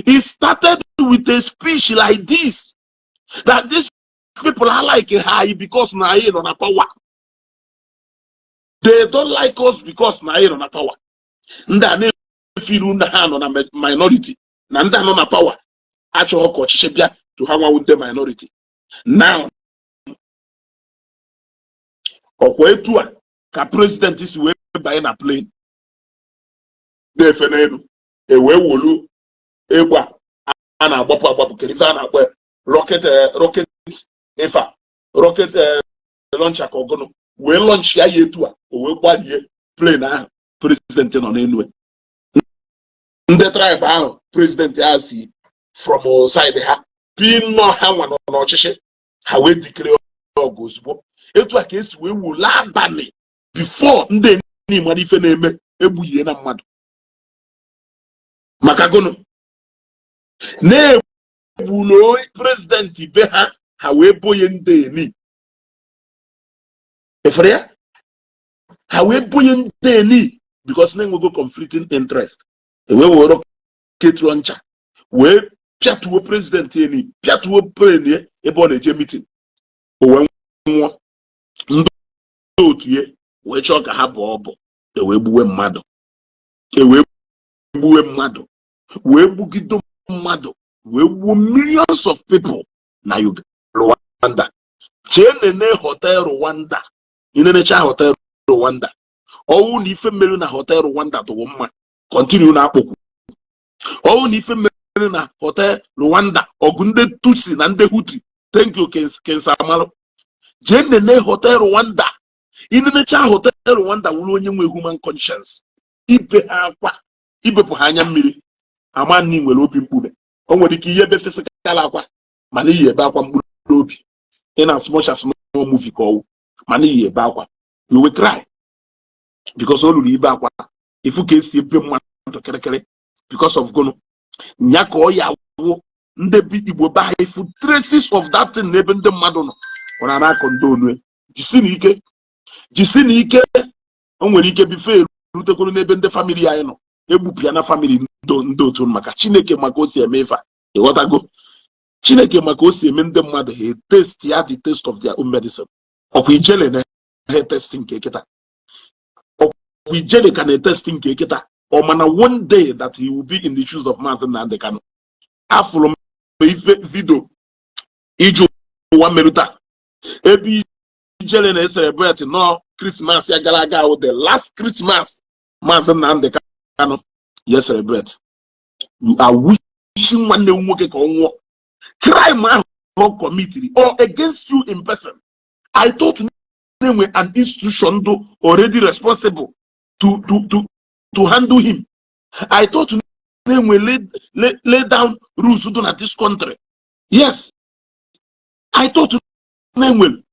It started with a speech like this, that these people are like high because na on a power. They don't like us because na on a power. Nda na firu na ha no na minority. Na nda no na power. Achọ ko chiche bia to hang with the minority. Now, okwa etu a ka president is we buy na plane. De fenenu e we wolu egba ana agbapu kerifa na agba rocket efa rocket launcher ka ogono we launch ya etu a o we gbalie plane ahụ president nọ n'enu. Ndị tribe ahụ president ya si from side ha pin no ha nwa n'ọchịchị ha wee declare ọgụ ozugbo. Etu a ka esi wee wolu abalị before ndị n'ime ife na-eme egbuyie na mmadụ maka gono na-egbulo president be ha wee boye ndị eni efere ya ha wee boye ndị eni because na-enwego conflicting interest. Ewe were rocket launcher wee pịatuo president eni pịatuo plane ebe ọ na-eje meeting o wee nwụọ. Ndị otu ya wee chọọ ka ha bụ ọbụ wee gbuwe mmadụ wee gbugide mmadụ wee gbuo millions of people na Rwanda. Chenene hotel Rwanda inenecha hotel Rwanda ọwụ na ife mmeri na hotel Rwanda tụwo mma continue na akpọkwu. Ọwụ na ife mmeri na hotel Rwanda ọgụ ndị Tutsi na ndị Hutu. Thank you Kensa Amalo. Chenene hotel Rwanda inenecha hotel Rwanda wụrụ onye nwe human conscience. Ibe ha akwa ibepụ ha anya mmiri amanni nwere obi mkpube. O nwere ike ihe ebe physical akwa mana iyi ebe akwa mkpụrụ obi. In as much as no movie call mana iyi ebe akwa you will cry because all ibe akwa ifu ka esi ebe mmadụ kerekere because of gono nyaka ọ ya wụ ndị bi Igbo ba ifu traces of that thing n'ebe ndị mmadụ nọ ọ na condone jisi n'ike o nwere ike bife erutekwuru n'ebe ndị family anyị nọ egbupịa na family ndị otu maka Chineke maka o si eme ife ịghọtago. Chineke maka o si eme ndị mmadụ ha test ya the taste of their own medicine. Ọkwa ijele na ha testing nke kịta ọkwa ijele ka na testing nke kịta ọ mana one day that he will be in the shoes of Maazị Nnamdi Kanu. Afụrụ m video iju ụwa merụta ebe ijele na celebrate no Christmas ya gara aga o the last Christmas Maazị Nnamdi Kanu ya celebrate. You are wishing nwanne nwoke ka ọ nwụọ. Crime ahụ committed or against you in person. I thought an institution already responsible to handle him. I thought we lay down rules in this country. Yes. I thought already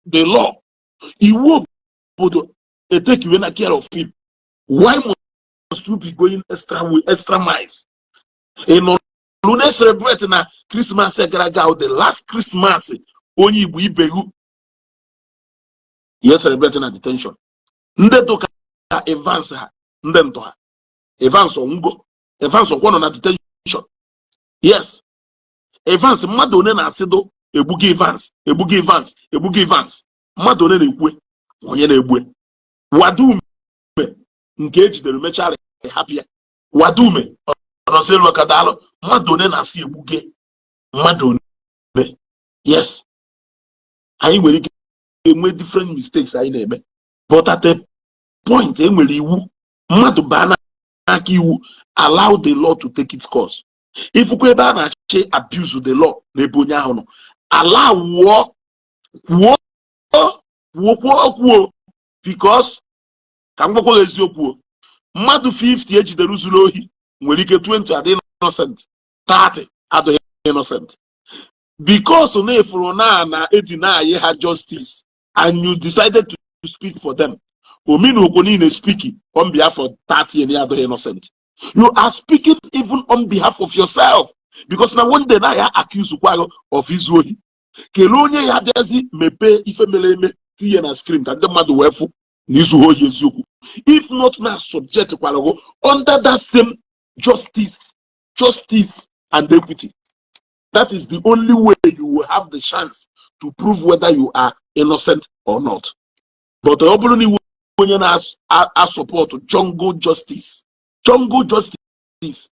the law. He will take care of him. Why must you be going extra miles? In Luna celebrate na Christmas the last Christmas only Igbo Ibegu. Yes, celebrating at detention. Nde to ka advance ha, nde nto ha. Advance ongo, advance okwono na detention. Yes. Advance mmadụ one na asido ebugi advance. Mmadụ one na ekwe, onye na egbe. Wadume nke ejidere mechara hapịa. Wadume ọnọselu kadalo mmadụ one na-asị egbuge mmadụ one. Yes. Anyị nwere ike enwe different mistakes anyị na-eme, but at a point enwere iwu mmadụ baa n'aka iwu allow the law to take its course. Ifukwa ebe a na-achị abuse the law n'ebe onye ahụ nọ allow kwuo because ka mgbakwa eziokwu mmadụ 50 ejidere uzuru ohi nwere ike 20 adị innocent 30 adịghị innocent. because na deny her justice and you decided to speak for them. Ominu Okonine speaking on behalf of 30 and the other innocent. You are speaking even on behalf of yourself. Because now one day I accuse you of his way. Kelonya ya dezi mepe ife meleme tiye na scream that the madu wefu nizu ho yezuku. If not now subject kwalago under that same justice and equity. That is the only way you will have the chance to prove whether you are innocent or not. But when you ask support jungle justice. Jungle justice.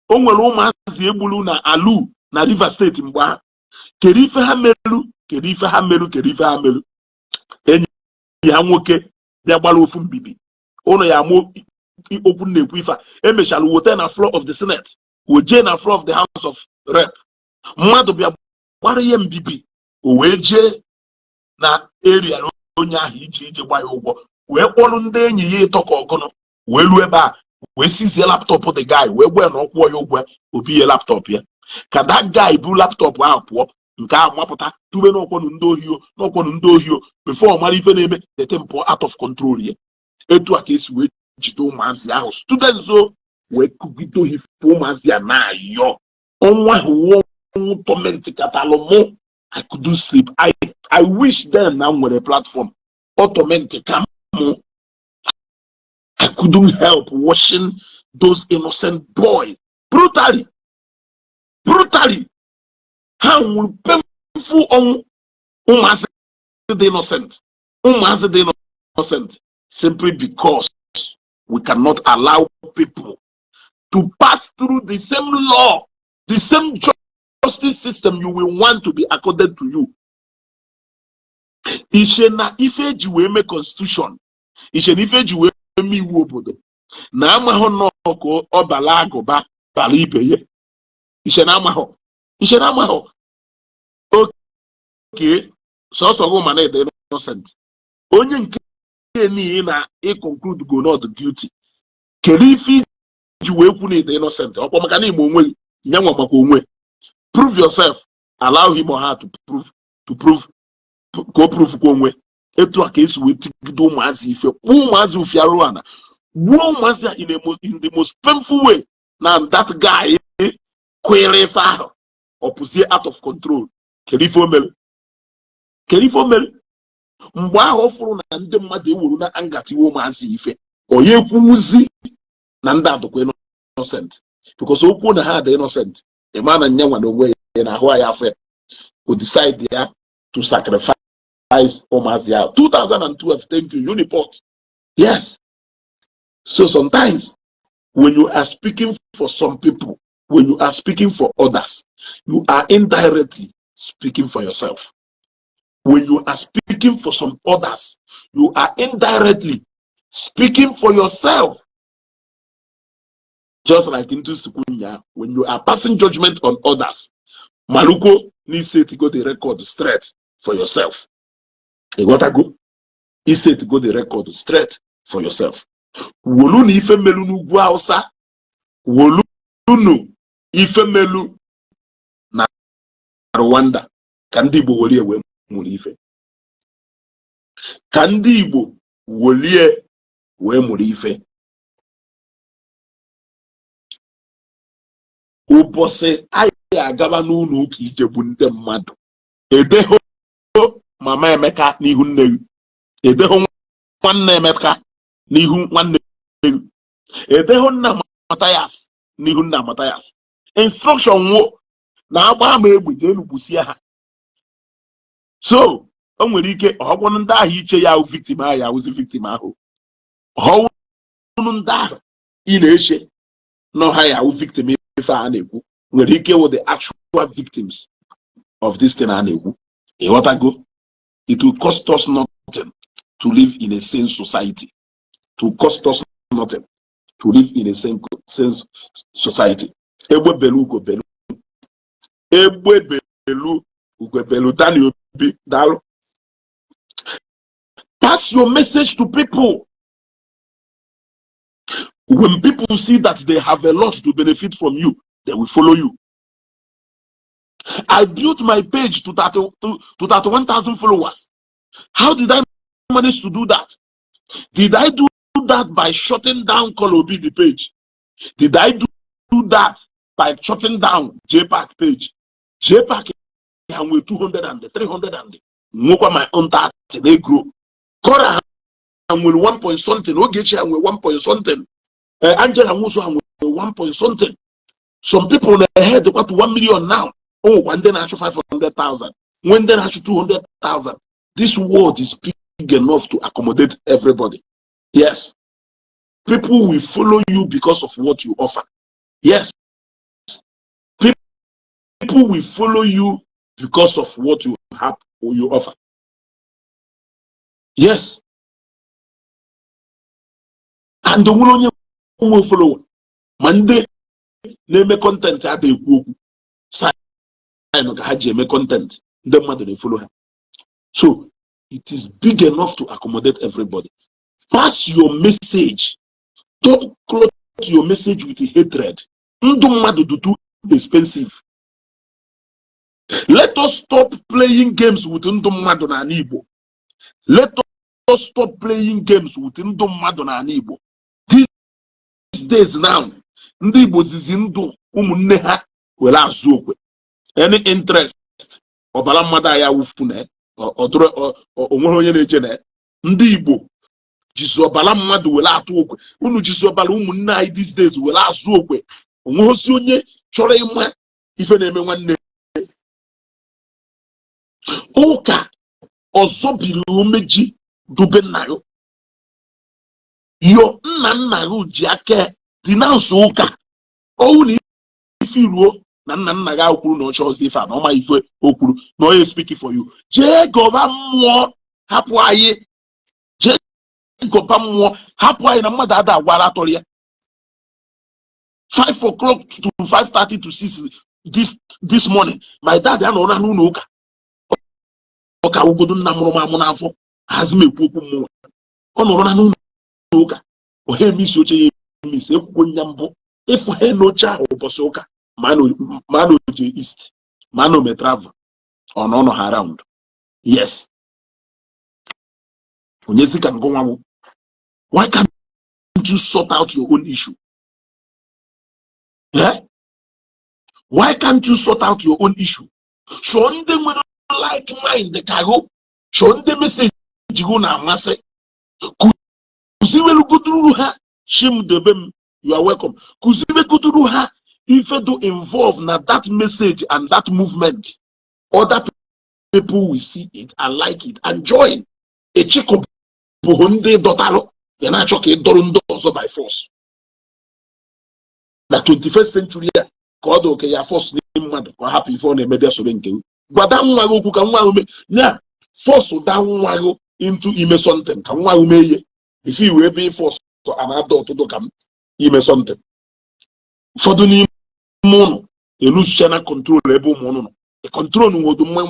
Onwere ụmụazị egbulu na alu na River State mgbe ha kedu ife ha melu enyi ya nwoke bịa gbara ofu mbibi ụlọ ya mụ okwu na-ekwu ife a emechara wote na floor of the Senate woje na floor of the House of Rep mmadụ bịa gbara ihe mbibi o wee jee na area onye ahụ ije gba ya ụgwọ wee kpọrọ ndị enyi ya ịtọ ka ọgụnụ wee luo ebe a wee sizie laptọpụ the guy wee gwa na ọkwụọ ya ụgwọ obi ya laptọpụ ya ka that guy bụ laptọpụ ahụ pụọ nke ahụ mapụta tube n'ọkwọnụ ndị ohio before mara ife na-eme dete mpụ out of control ya etu a ka esi wee jide ụmụazị ahụ students o wee kugide ohife ụmụazị a na-ayọ ọnwa ahụ wụọ torment katalụ mụ I couldn't sleep. I wish then now with a platform automatic come. I couldn't help watching those innocent boys brutally. How will painful on the innocent simply because we cannot allow people to pass through the same law, the same justice system you will want to be accorded to you. Ishe na ife ji wee me constitution. Ishe na ife ji wee me iwu obodo. Na amahọ n'ọkụ ọbala agụba bala ibe ye. Ishe na amahọ. Okay. Sọsọ gụ mana ede innocent. Onye nke niile na conclude go not guilty. Kedu ife ji wee kwu na ede innocent? Ọkwa maka na ime onwe nyanwa maka onwe. Prove yourself. Allow him or her to prove. Prove onwe. Etu a ka esi wee tigide ụmụazị ife. Ụmụazị ufiarụ ana. Gbuo ụmụazị in the most painful way. Now that guy kwere ife ahụ. Ọpụzie out of control. Kedu ife o mere? Mgbe ahụ ọ fụrụ na ndị mmadụ ewuru na angatiwe ụmụazị ife. Onye ekwuzi na ndị adụkwa innocent. Because okwu na ha dị innocent. A man and young one away in a Hawaii affair who decide there to sacrifice Omazia. 2012, thank you, Uniport. Yes. So sometimes when you are speaking for some people, when you are speaking for others, you are indirectly speaking for yourself. When you are speaking for some others, you are indirectly speaking for yourself. Just like into Sukunya, when you are passing judgment on others, Maluko needs to go the record straight for yourself. You got to go. He said to go the record straight for yourself. Wolunu ifemelu n'ugwu Hausa, wolunu ifemelu na Rwanda. Ka ndị Igbo wolie wee mụrụ ife. Ka ndị Igbo wolie wee mụrụ ife. Ụbọchị anyị agaba n'ụlọ ụka ijebu ndị mmadụ. Edeho mama Emeka n'ihu nne gị. Edeho nwanne Emeka n'ihu nwanne gị. Edeho nna Mathias n'ihu nna Mathias. Instruction wo na agba ama egbe jee n'ugbusie ha. So, o nwere ike ọgwụnụ ndị ahụ iche ya victim ahụ ya wụzi victim ahụ. Ọgwụnụ ndị ahụ ị na-eche nọ ha ya victim ife a na-ekwu nwere ike wụ the actual victims of this thing a na-ekwu. Ịghọtago? It will cost us nothing to live in a sane society. It will cost us nothing to live in a sane society. Egbe belu ugo belu. Egbe belu ugo belu. Daniel Dalo. Pass your message to people. When people see that they have a lot to benefit from you, they will follow you. I built my page to 31,000 followers. How did I manage to do that? Did I do that by shutting down Kolobi the page? Did I do that by shutting down JPAC page? JPAC and with 200 and 300 and my own 30 they grow. Kora and with 1 point something. Ogechi and with 1 point something. Angela Muso and with 1 point something. Some people ahead got 1 million now. Oh, one day I show 500,000. When then I show 200,000. This world is big enough to accommodate everybody. Yes. People will follow you because of what you offer. Yes. People will follow you because of what you have or you offer. Yes. And the one will follow. Monday, name content at the book. Sign make content. The mother they follow her. So it is big enough to accommodate everybody. Pass your message. Don't close your message with hatred. Too expensive. Let us stop playing games with Ndi Igbo. Let us stop playing games with Ndi Igbo. These days now, Ndi Igbo zizi ndụ ụmụnne ha were azụ okwe. Any interest ọbara mmadụ aya wufu na onwere onye na-eche na Ndị Igbo jizi ọbara mmadụ were atụ okwe. Unu jizi ọbara ụmụnne anyị these days were azụ okwe. Onwe osi onye chọrọ ịma ife na-eme nwanne. Ụka ọzọ biri omeji dube nna ya. Yo nna ya ji aka denounce ụka. Ọwụ na ife ruo na nna ya kwuru na ọchọ ọzọ ife a na ọma ife okwuru na onye speak for you. Jee gọba mmụọ hapụ anyị. Jee gọba mmụọ hapụ anyị na mmadụ ada agwara atọrọ ya. 5 o'clock to 5:30 to 6 this morning. My dad anọrọ na n'ụlọ ụka. Ọka ugodo nna mụrụ m amụ n'afọ hazi m ekwu okwu mmụọ. Ọ nọrọ na n'ụlọ ụka. Ohe emisi oche ya emisi ekwukwo nya mbụ. Ịfụ he n'oche ahụ ụbọchị ụka ma na oje east ma na ome travel ọ nọ ha around. Yes. Onye si ka ngụ nwa. Why can't you sort out your own issue? Yeah? Why can't you sort out your own issue? So ndị nwere like mind ka go. So ndị message go na amasị. Kuziwelu kuturu ha shim debem. You are welcome. Kuziwe kuturu ha ife do involve na that message and that movement. Other people will see it and like it and join. A chiko buhunde dotalo. Yana choke dorundo also by force. The 21st century, God okay, ya force name man or happy for the media so then go. But that one who can one now force that one into ime something. Can one may if you will be forced to an adult to come ime something. For the mono, a loose channel control level mono. A control no do more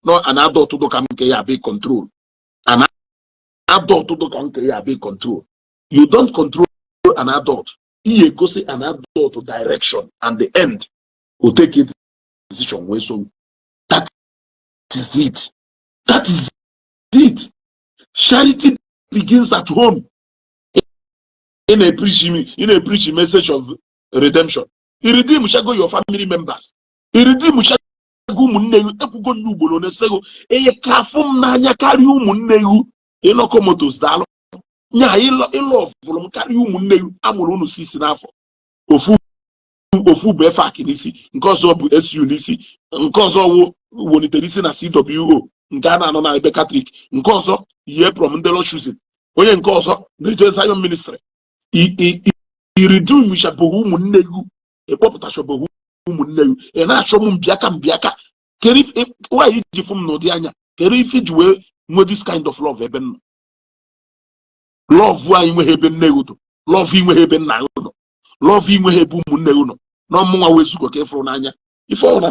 no an adult to come be control. An adult to come be control. You don't control an adult. He goes an adult to direction and the end will take a decision. So that is it. That is it. Charity begins at home. In a preaching message of redemption. He redeem shall go your family members. He redeem shall go munne ekugo nubo no sego e kafum na anya carry umunne yu enokomotos dalo. Nya ilo volum carry umunne yu amuru unu sisi n'afọ. Ofu befa kinisi nke ọzọ bụ SU n'isi nke ọzọ wo wonitere isi na CWO nke a na-anọ na ebe Catholic nke ọzọ ihe from ndelo choosing onye nke ọzọ na-eje Zion ministry iridu mishabohu ụmụnne yu ekpọpụta shobohu ụmụnne yu e na-achọ m mbịaka keri why ji fum n'ụdị anya keri if ji wee nwe this kind of love ebe nọ love anyị nwe ebe nne udo love inwe ebe nna udo love inwe ebe ụmụnne udo no mwa wezugo ka ifuru n'anya ife ọ na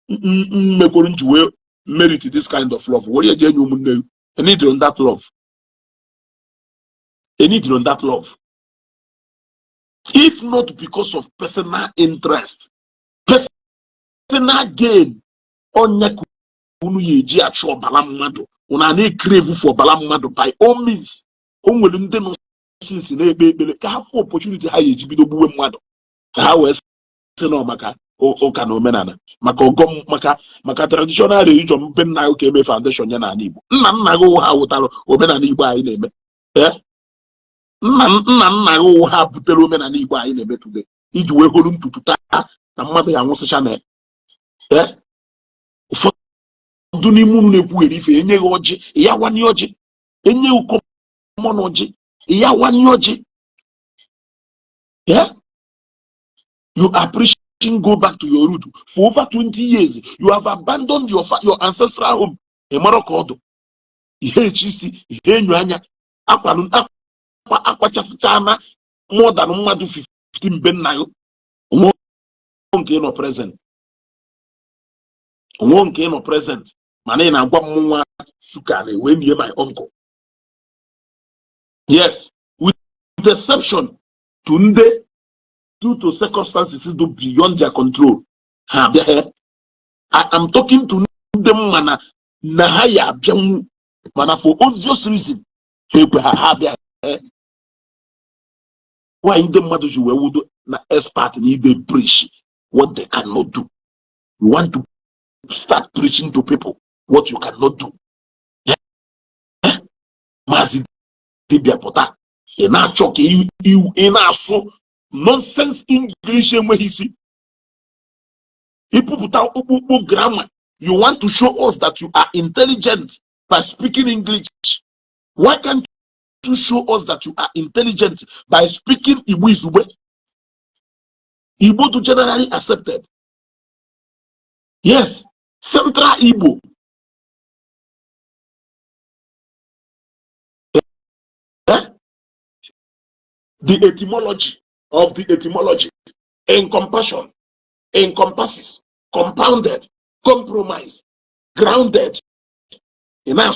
mmekoro nji wee merit this kind of love were je enye ụmụnne yu I need on that love. I need on that love. If not because of personal interest, personal gain onye unu yeji achọ bala mmadụ una na crave for bala mmadụ by all means o nwere ndị nọ since na-ekpe ekpere ka ha fụ opportunity ha yeji bido gbuwe mmadụ ka ha wee sị na maka ụka na omenala maka ọgọm maka traditional religion mpe nna gị ka eme foundation ya n'ala Igbo nna gị ha wụtara omenala Igbo anyị na-eme nna gị ha butere omenala Igbo anyị na-eme today iji wee holu ntutu taa na mmadụ ya nwụsịcha na ụfọdụ n'ime unu na-ekwughere ife enye gị ọjị ya wanye ọjị enye ụkọ mmanụ ọjị ya wanye ọjị you are preaching go back to your root for over 20 years you have abandoned your ancestral home emarọkọdụ ihe echisi ihe enyo anya akpachasịchana more than mmadụ 15 be nna gị nke nọ present onwe nke nọ present mana ị na-agwa m nwa suka na-ewe nie my uncle yes with exception to ndị due to circumstances do beyond their control ha bịa I am talking to ndị mana na ha ya abịanwu mana for obvious reason ekwe ha bịa why ndị mmadụ ji wee wudo na expert na ibe preach what they cannot do. You want to start preaching to people what you cannot do. Mazi dibia pota ị na-achọ ka ị na-asụ nonsense English enweghị ịpụpụta okpukpo grammar. You want to show us that you are intelligent by speaking English. Why can't you show us that you are intelligent by speaking Igbo Izugbe? Igbo to generally accepted. Yes, Central Igbo. The etymology of the etymology. Encompassion, encompasses, compounded, compromise, grounded. In our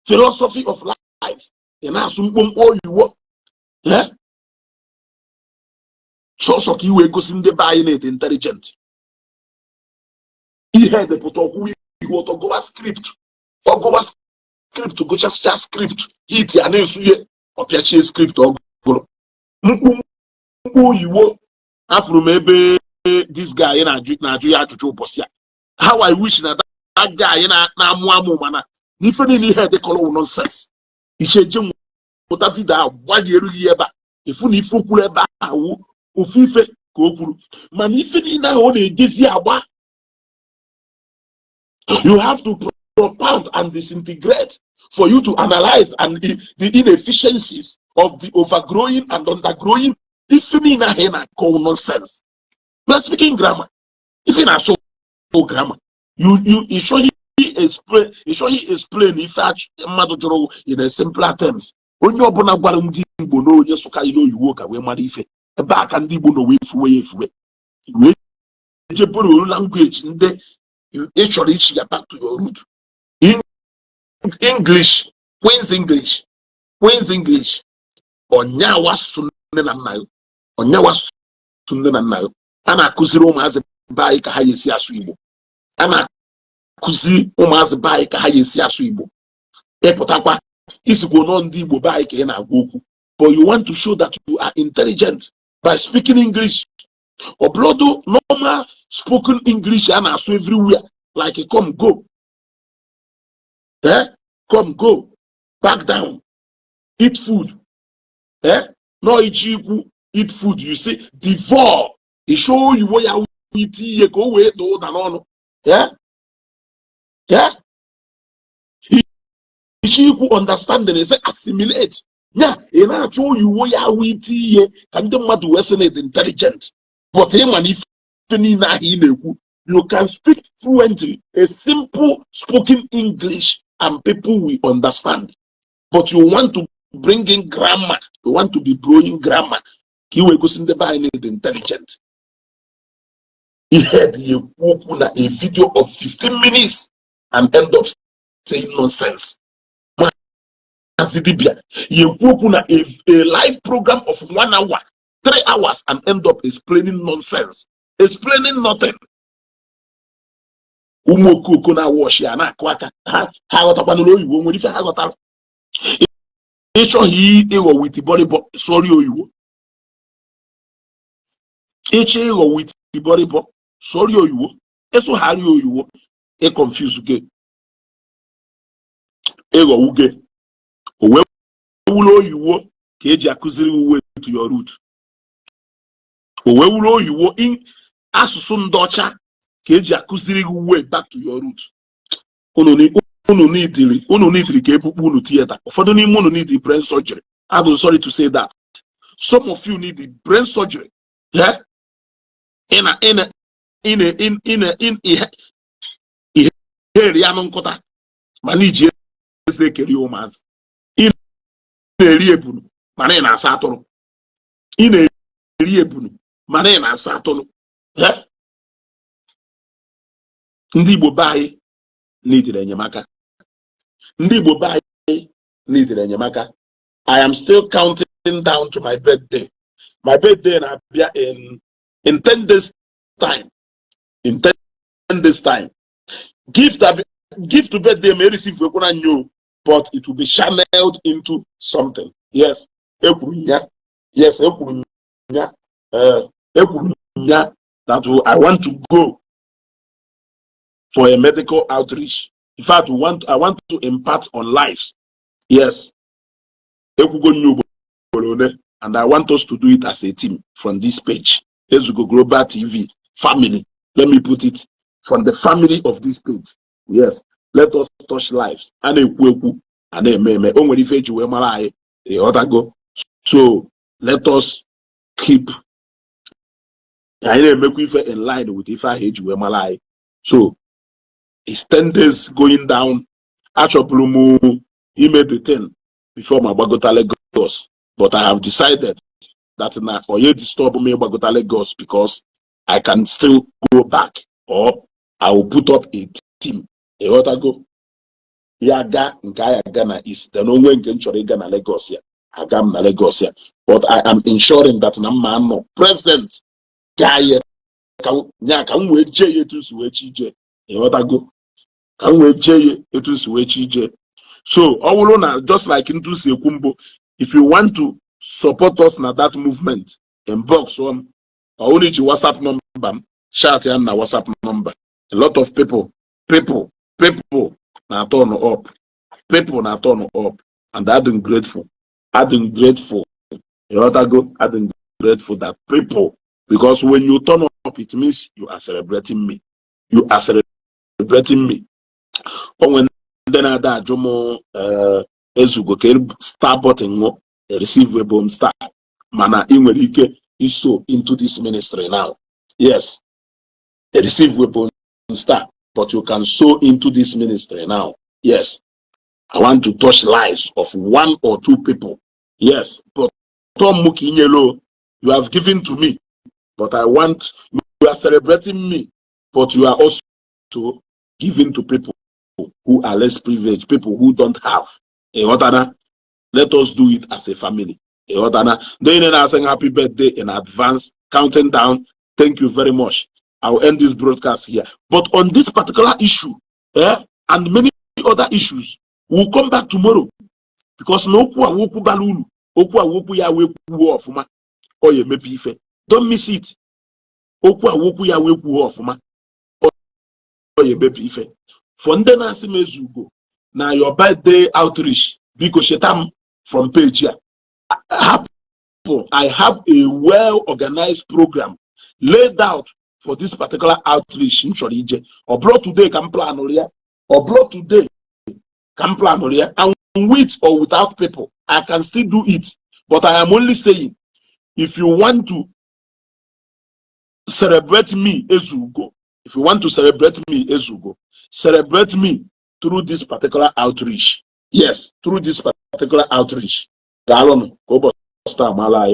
philosophy of life. In our so ki we go sinde bayinate intelligent. He had the put of to go script or go script to go just script. Hit ya name suye or piachi script or go. You after maybe this guy in a ya to bosia. How I wish that guy in a na mana. If any had the color nonsense. Ishi jum Otavida, what year yeba. If we need fukule ba ofife kokuru. Man, if in that only this year, you have to propound and disintegrate for you to analyze and the inefficiencies of the overgrowing and undergrowing. If in a henna call nonsense. We are speaking grammar. If in a so grammar, you show he explain if Madojoro in a simpler terms. When you're born a Ndi Igbo no just so you know you work away marife. A back and Igbo no way for language in the you actually get back to your root. In English, Queen's English, Onyawa Sunanayo, Onyawa Sunanayo, Ana Kuziro as a bike Hayesi Aswibo, Ana Kuzi Omas bike Hayesi Aswibo, Epotapa is going on the bike in Agoku, but you want to show that you are intelligent by speaking English. Or blodo normal spoken English and also everywhere like a come go, come go, back down, eat food, no eat food. You say devour. It show you what you eat. You go away to the Ishi understand and say assimilate. Yeah, and I show you what you eat. Can the matter resonate intelligent? But if you can speak fluently, a simple spoken English, and people will understand. But you want to bring in grammar, you want to be blowing grammar. You will go in the Bible intelligent. He had a video of 15 minutes and end up saying nonsense. You a live program of 1 hour, 3 hours, and end up explaining nonsense. explaining nothing. Umokoko na wash ya na akụ aka ha aghọtakwana n'oyibo nwere ife ha ghọtara. Ịchọghị ịghọ wit bọrịbọ sọrị oyibo. Ịchọ ịghọ wit bọrịbọ sọrị oyibo. Ịsụgharị oyibo ị confuse gị. Ịghọ uge. O wee wụrụ oyibo ka eji akụziri uwe to your root. O wee wụrụ oyibo asụsụ ndị ọcha ka eji akụziri gị uwe back to your root. Unu neediri ka epukpu unu theater. Ụfọdụ n'ime unu need brain surgery. I'm sorry to say that. Some of you need the brain surgery. Yeah? In area nkọta ma na iji eze ekeri ụmụazị. Ị na-eri ebunu ma na ị na-asa atụrụ. Ị na-eri ebunu ma na ị na-asa atụrụ. Ndị Igbo be anyị neediri enyemaka. Ndị Igbo be anyị neediri enyemaka. I am still counting down to my birthday. My birthday na-abịa in 10 days time. In 10 days time. Gift to birthday may receive new, but it will be channeled into something. Yes. Yes, that I want to go for a medical outreach. In fact, I want to impart on life. Yes. And I want us to do it as a team from this page. Ezeaku Global TV family. Let me put it from the family of this page. Yes. Let us touch lives. So let us keep in line with Ifa. So it's 10 days going down. Actually, he made the 10 before my Bagota Lagos. But I have decided that now you disturb me Bagota Lagos because I can still go back, or I will put up a team. Go. Yaga Gana is the no one can Gana Lagos here. Agam na Lagos here. But I am ensuring that no present guy can we jay to switch. Go. Can we jay to switch. So all just like into Sekumbo, if you want to support us na that movement, inbox one or only your WhatsApp number, shout na WhatsApp number. A lot of people na turn up. People na turn up, and I'm grateful. I'm grateful. You know that go? I'm grateful that people, because when you turn up, it means you are celebrating me. You are celebrating me. But when then I jomo Ezeaku star button mo receivable star mana inwerike is so into this ministry now. Yes, a receivable star, but you can sow into this ministry now. Yes, I want to touch lives of 1 or 2 people. Yes, but Tom Mukinyelo, you have given to me, but you are celebrating me, but you are also giving to people who are less privileged, people who don't have. Let us do it as a family. Then saying happy birthday in advance, counting down. Thank you very much. I'll end this broadcast here. But on this particular issue, and many other issues, we'll come back tomorrow. Because no woku balulu, woku ya weku ofuma, or ye maybe ife. Don't miss it. Woku ya weku ofuma, or ye maybe ife. Fondena Ezeaku, now your birthday outreach, because shetam from page here. I have a well-organized program laid out for this particular outreach in Chorije. Or brought today can plan or brought today can plan and with or without people, I can still do it. But I am only saying, if you want to celebrate me, Ezeaku, if you want to celebrate me, Ezeaku, celebrate me through this particular outreach. Yes, through this particular outreach. Galon, go star mala